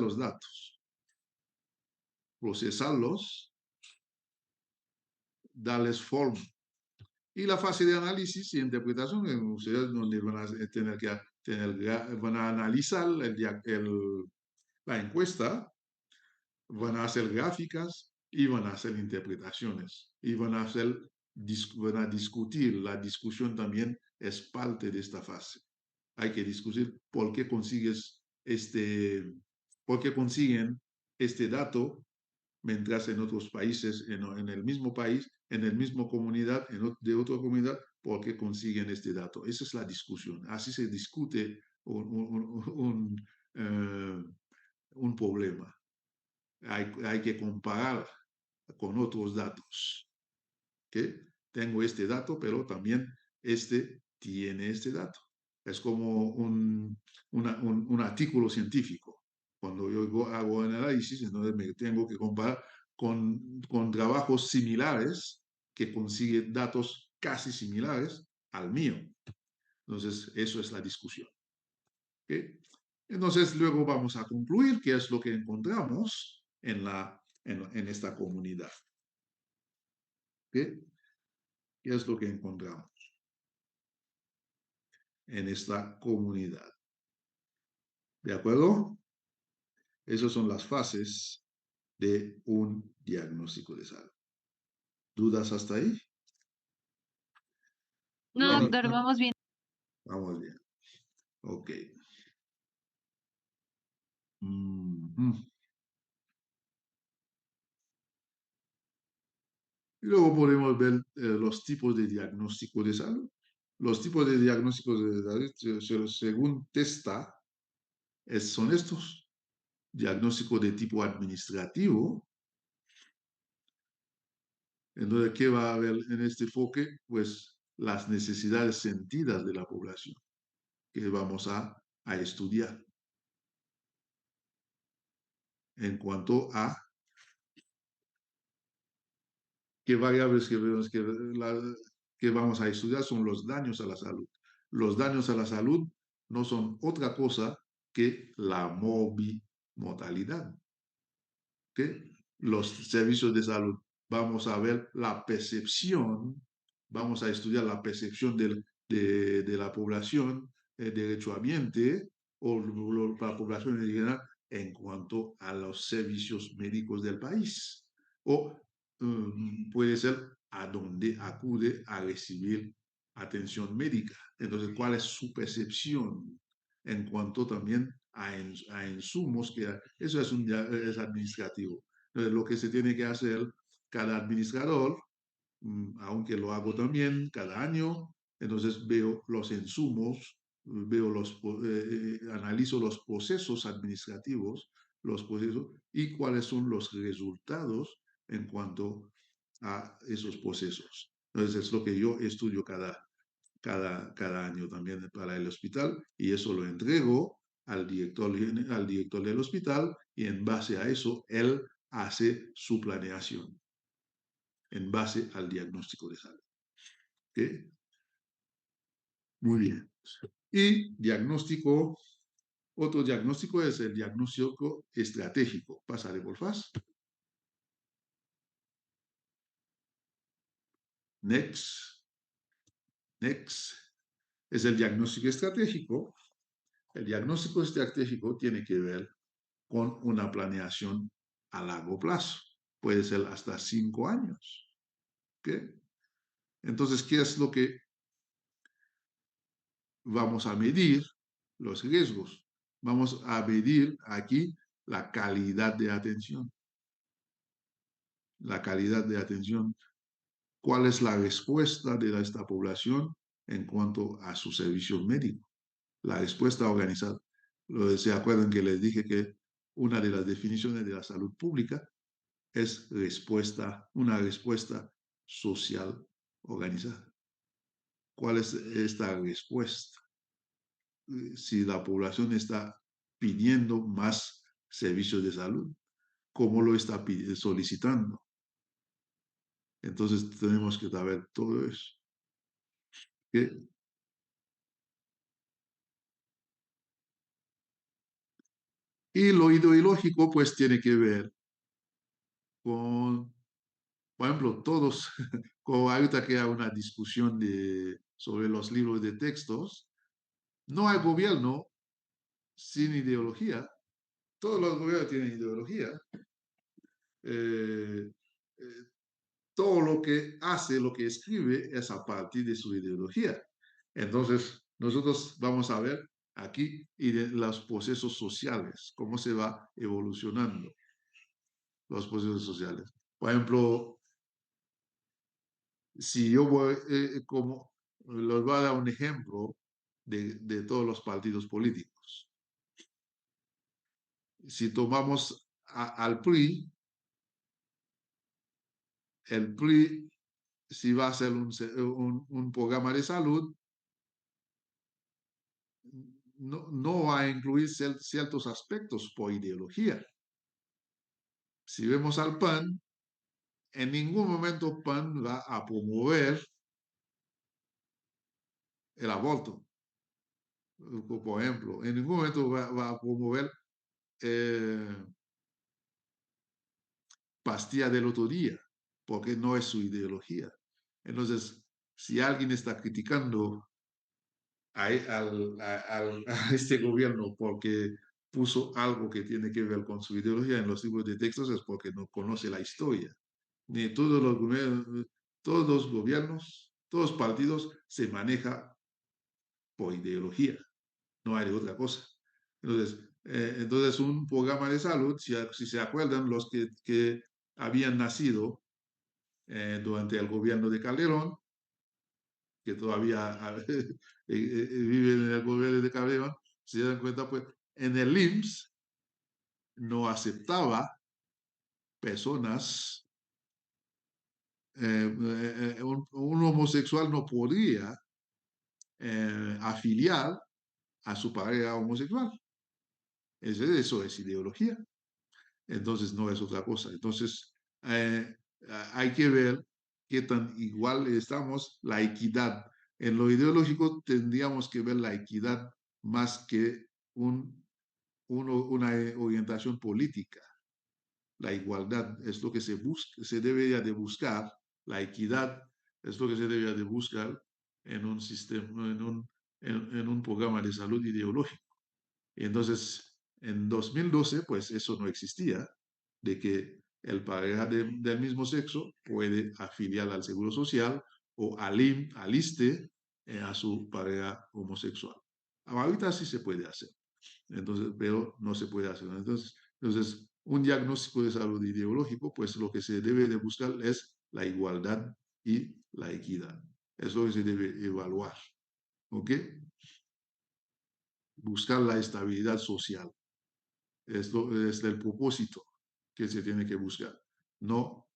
los datos, procesarlos, darles forma. Y la fase de análisis y interpretación, ustedes donde van a tener que van a analizar la encuesta, van a hacer gráficas y van a hacer interpretaciones y van a discutir. La discusión también es parte de esta fase. Hay que discutir por qué consiguen este dato, mientras en otros países, en el mismo país, en el mismo comunidad, de otra comunidad, por qué consiguen este dato. Esa es la discusión. Así se discute un problema. Hay que comparar con otros datos. ¿Okay? Tengo este dato, pero también este tiene este dato. Es como un artículo científico. Cuando yo hago análisis, entonces me tengo que comparar con trabajos similares que consiguen datos casi similares al mío. Entonces, eso es la discusión. ¿Okay? Entonces, luego vamos a concluir qué es lo que encontramos en esta comunidad. ¿Qué? ¿Qué es lo que encontramos en esta comunidad? ¿De acuerdo? Esas son las fases de un diagnóstico de salud. ¿Dudas hasta ahí? No, No, doctor, doctor. vamos bien. Vamos bien. Ok. Mhm. Y luego podemos ver los tipos de diagnóstico de salud. Los tipos de diagnósticos de salud, según TESTA, son estos. Diagnóstico de tipo administrativo. Entonces, ¿qué va a haber en este enfoque? Pues las necesidades sentidas de la población que vamos a estudiar en cuanto a qué variables que vamos a estudiar son los daños a la salud. Los daños a la salud no son otra cosa que la mortalidad. ¿Okay? Los servicios de salud. Vamos a ver la percepción, vamos a estudiar la percepción de la población derecho ambiente o la población en general en cuanto a los servicios médicos del país. O puede ser a dónde acude a recibir atención médica. Entonces, ¿cuál es su percepción en cuanto también a insumos? Que eso es administrativo. Entonces, lo que se tiene que hacer cada administrador, aunque lo hago también cada año, entonces veo los insumos, analizo los procesos administrativos, los procesos y cuáles son los resultados en cuanto a esos procesos. Entonces, es lo que yo estudio cada año también para el hospital y eso lo entrego al director del hospital y en base a eso él hace su planeación en base al diagnóstico de salud. ¿Okay? Muy bien. Y otro diagnóstico es el diagnóstico estratégico. Pásale por favor. Next. Next. Es el diagnóstico estratégico. El diagnóstico estratégico tiene que ver con una planeación a largo plazo. Puede ser hasta 5 años. ¿Okay? Entonces, ¿qué es lo que vamos a medir? Los riesgos. Vamos a medir aquí la calidad de atención. La calidad de atención. ¿Cuál es la respuesta de esta población en cuanto a su servicio médico? La respuesta organizada. ¿Se acuerdan que les dije que una de las definiciones de la salud pública es una respuesta social organizada? ¿Cuál es esta respuesta? Si la población está pidiendo más servicios de salud, ¿cómo lo está solicitando? Entonces tenemos que saber todo eso. ¿Okay? Y lo ideológico pues tiene que ver con, por ejemplo, todos, como ahorita que hay una discusión sobre los libros de textos, no hay gobierno sin ideología. Todos los gobiernos tienen ideología. Eh, eh, todo lo que hace, lo que escribe, es a partir de su ideología. Entonces, nosotros vamos a ver aquí y de los procesos sociales, cómo se va evolucionando los procesos sociales. Por ejemplo, si yo voy, les voy a dar un ejemplo de todos los partidos políticos. Si tomamos al PRI, el PRI, si va a hacer un programa de salud, no va a incluir ciertos aspectos por ideología. Si vemos al PAN, en ningún momento PAN va a promover el aborto. Por ejemplo, en ningún momento va a promover pastilla del otro día, porque no es su ideología. Entonces, si alguien está criticando a este gobierno porque puso algo que tiene que ver con su ideología en los libros de textos, es porque no conoce la historia. Ni todos los gobiernos, todos los partidos se manejan por ideología, no hay otra cosa. Entonces un programa de salud, si se acuerdan, los que habían nacido durante el gobierno de Calderón, que todavía viven en el gobierno de Calderón, se dan cuenta, pues en el IMSS no aceptaba personas, un homosexual no podía afiliar a su pareja homosexual. Eso es ideología. Entonces no es otra cosa. Entonces hay que ver qué tan igual estamos, la equidad. En lo ideológico tendríamos que ver la equidad más que una orientación política. La igualdad es lo que se busca, se debería de buscar, la equidad es lo que se debería de buscar en un sistema, en un programa de salud ideológico. Y entonces, en 2012, pues eso no existía, de que el pareja del mismo sexo puede afiliar al Seguro Social o al ISSSTE a su pareja homosexual. Ahorita sí se puede hacer, entonces, pero no se puede hacer. Entonces, un diagnóstico de salud ideológico, pues lo que se debe de buscar es la igualdad y la equidad. Es lo que se debe evaluar. ¿Ok? Buscar la estabilidad social. Es el propósito que se tiene que buscar, no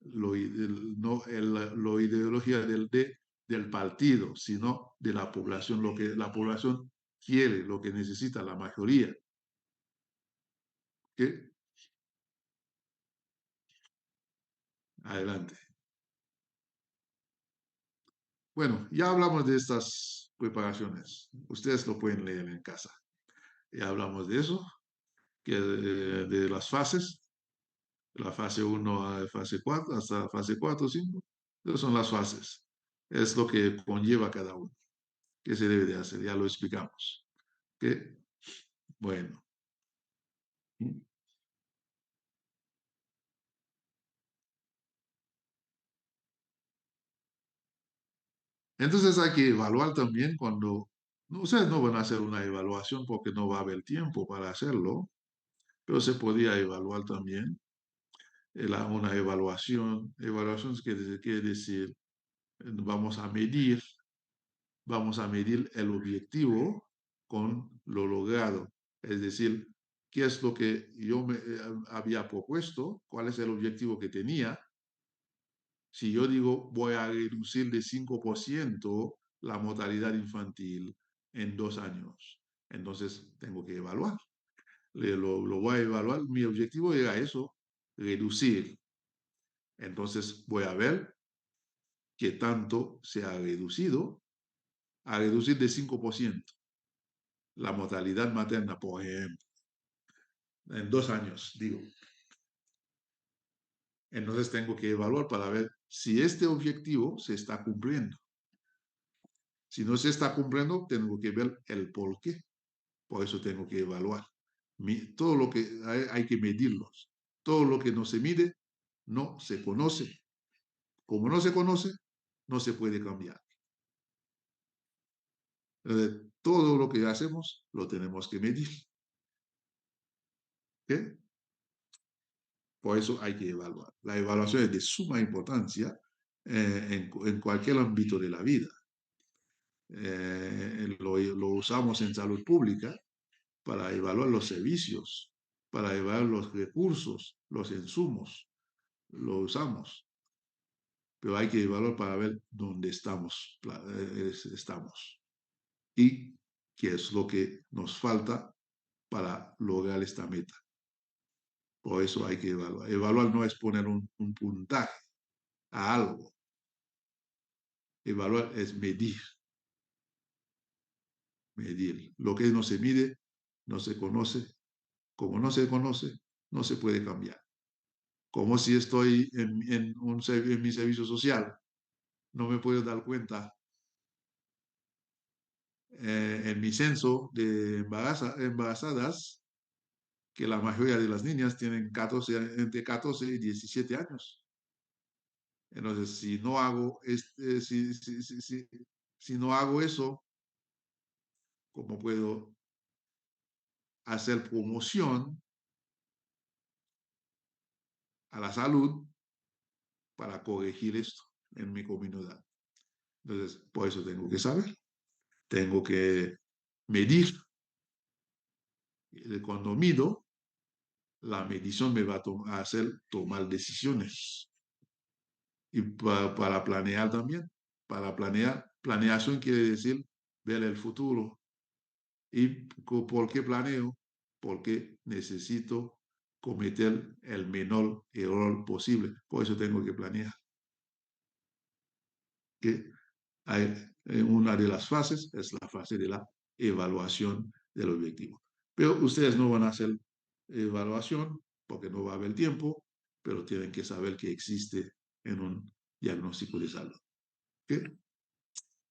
lo ideología del partido, sino de la población, lo que la población quiere, lo que necesita la mayoría. ¿Okay? Adelante. Bueno, ya hablamos de estas preparaciones. Ustedes lo pueden leer en casa. Ya hablamos de eso, que de las fases, la fase 1 a fase 4, hasta fase 4 o 5. Esas son las fases. Es lo que conlleva cada uno. ¿Qué se debe de hacer? Ya lo explicamos. ¿Okay? Bueno. Entonces hay que evaluar también cuando, ustedes no van a hacer una evaluación porque no va a haber tiempo para hacerlo, pero se podría evaluar también una evaluación. Evaluación quiere decir, vamos a medir el objetivo con lo logrado. Es decir, qué es lo que yo me había propuesto, cuál es el objetivo que tenía. Si yo digo voy a reducir de 5% la mortalidad infantil en 2 años, entonces tengo que evaluar. Lo voy a evaluar. Mi objetivo era eso, reducir. Entonces voy a ver qué tanto se ha reducido, a reducir de 5% la mortalidad materna, por ejemplo, en 2 años, digo. Entonces tengo que evaluar para ver si este objetivo se está cumpliendo. Si no se está cumpliendo, tengo que ver el por qué. Por eso tengo que evaluar. Todo lo que hay que medirlos. Todo lo que no se mide, no se conoce. Como no se conoce, no se puede cambiar. Todo lo que hacemos lo tenemos que medir. ¿Okay? Por eso hay que evaluar. La evaluación es de suma importancia en cualquier ámbito de la vida. Lo usamos en salud pública para evaluar los servicios, para evaluar los recursos, los insumos. Lo usamos, pero hay que evaluar para ver dónde estamos y qué es lo que nos falta para lograr esta meta. Por eso hay que evaluar. Evaluar no es poner un puntaje a algo. Evaluar es medir. medir. Lo que no se mide, no se conoce. Como no se conoce, no se puede cambiar. Como si estoy en mi servicio social, no me puedo dar cuenta en mi censo de embarazadas que la mayoría de las niñas tienen entre 14 y 17 años. Entonces, si no hago, si no hago eso, ¿cómo puedo hacer promoción a la salud para corregir esto en mi comunidad? Entonces, por eso tengo que saber, tengo que medir. Cuando mido, la medición me va a hacer tomar decisiones. Y para planear también. Para planear, planeación quiere decir ver el futuro. ¿Y por qué planeo? Porque necesito cometer el menor error posible. Por eso tengo que planear. Que hay, una de las fases es la fase de la evaluación del objetivo. Pero ustedes no van a hacer evaluación porque no va a haber tiempo, pero tienen que saber que existe en un diagnóstico de salud. ¿Ok?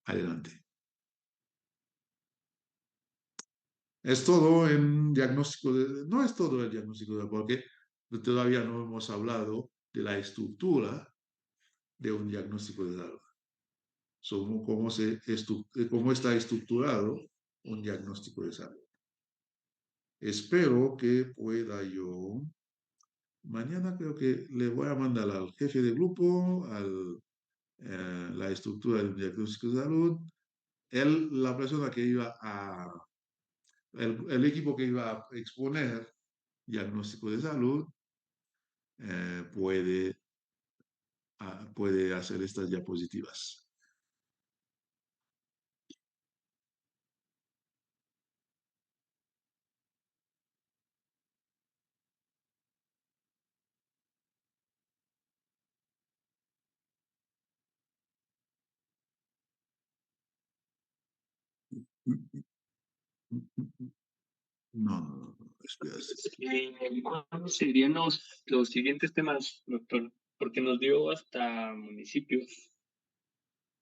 Adelante. Es todo en diagnóstico no es todo el diagnóstico porque todavía no hemos hablado de la estructura de un diagnóstico de salud. Cómo está estructurado un diagnóstico de salud. Espero que pueda yo. Mañana creo que le voy a mandar al jefe de grupo, la estructura del diagnóstico de salud. La persona que iba el equipo que iba a exponer diagnóstico de salud puede hacer estas diapositivas. No, no, no, espera. ¿Cuáles serían los siguientes temas, doctor? Porque nos dio hasta municipios.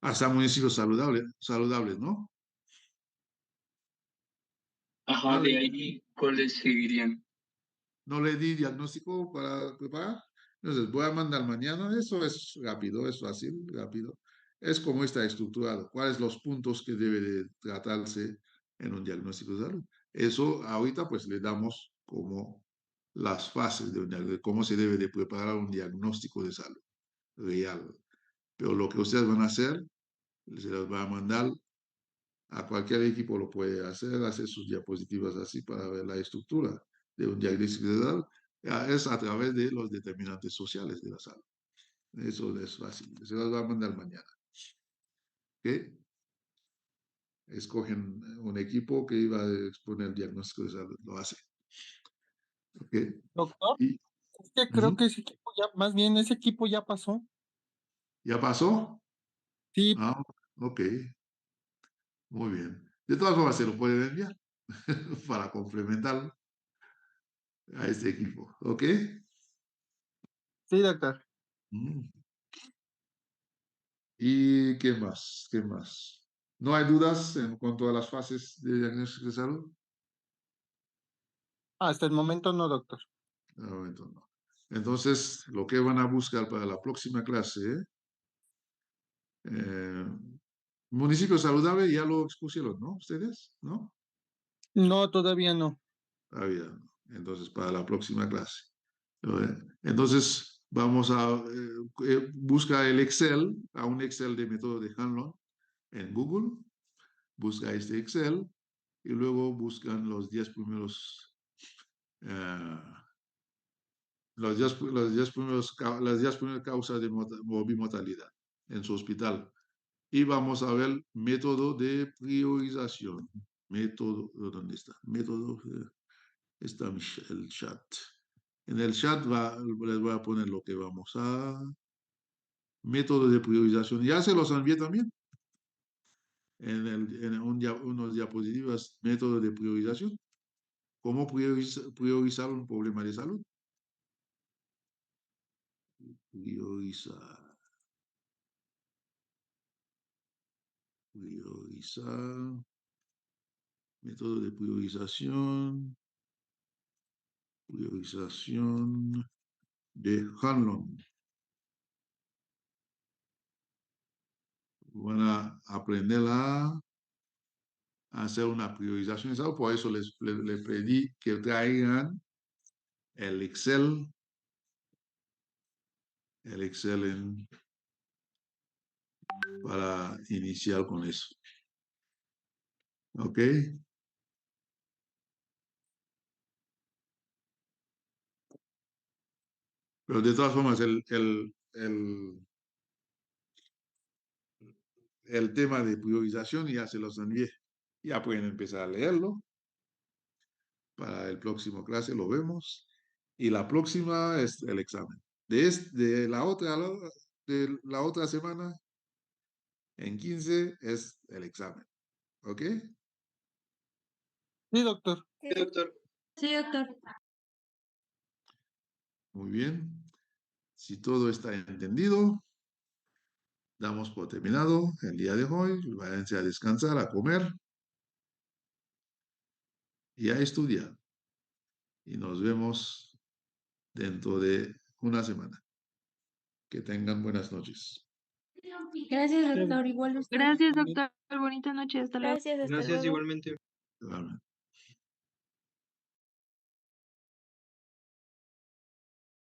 Hasta municipios saludables, ¿no? Ajá, No de le, ahí, ¿cuáles seguirían? no le di diagnóstico para preparar. Entonces, voy a mandar mañana. Eso es rápido, es fácil, rápido. Es como está estructurado. ¿Cuáles los puntos que debe de tratarse en un diagnóstico de salud? Eso ahorita pues le damos como las fases de cómo se debe de preparar un diagnóstico de salud real. Pero lo que ustedes van a hacer, se las va a mandar a cualquier equipo, lo puede hacer sus diapositivas así para ver la estructura de un diagnóstico de salud. Es a través de los determinantes sociales de la salud. Eso es fácil. Se las va a mandar mañana. ¿Ok? Escogen un equipo que iba a exponer el diagnóstico de salud. Lo hace. ¿Ok? Doctor, Y, es que creo ujú. que ese equipo ya, más bien ese equipo ya pasó. ¿Ya pasó? Sí, Ah, ok. Muy bien. De todas formas, se lo pueden enviar para complementar a este equipo. ¿Ok? sí, doctor. Mm. ¿Y qué más? ¿Qué más? ¿No hay dudas en cuanto a las fases de diagnóstico de salud? Hasta el momento no, doctor. De momento no. Entonces, lo que van a buscar para la próxima clase, eh, municipio saludable, ya lo expusieron, ¿no? ¿Ustedes? ¿No? No, todavía no. Todavía no. Entonces, para la próxima clase. Entonces, vamos a buscar el Excel, a un Excel de método de Hanlon en Google, busca este Excel y luego buscan los 10 primeros, eh, las 10 primeras causas de mortalidad en su hospital. Y vamos a ver método de priorización. Método, ¿dónde está? Método, está el chat. En el chat les voy a poner lo que vamos a... Método de priorización. Ya se los envié también. unos diapositivas métodos de priorización. ¿Cómo priorizar un problema de salud? Priorizar. Priorizar. Método de priorización. Priorización de Hanlon. Van a aprender a hacer una priorización. Por eso les pedí que traigan el Excel para iniciar con eso. ¿Ok? Pero de todas formas, el tema de priorización ya se los envié. Ya pueden empezar a leerlo. Para el próximo clase lo vemos. Y la próxima es el examen. De la otra semana, en 15, es el examen. ¿Ok? Sí, doctor. Sí, doctor. Sí, doctor. Muy bien. Si todo está entendido, damos por terminado el día de hoy. Váyanse a descansar, a comer y a estudiar. Y nos vemos dentro de una semana. Que tengan buenas noches. Gracias, doctor. Igual usted. Gracias, doctor. Bonita noche. Hasta luego. Gracias, hasta Gracias luego. igualmente. Realmente.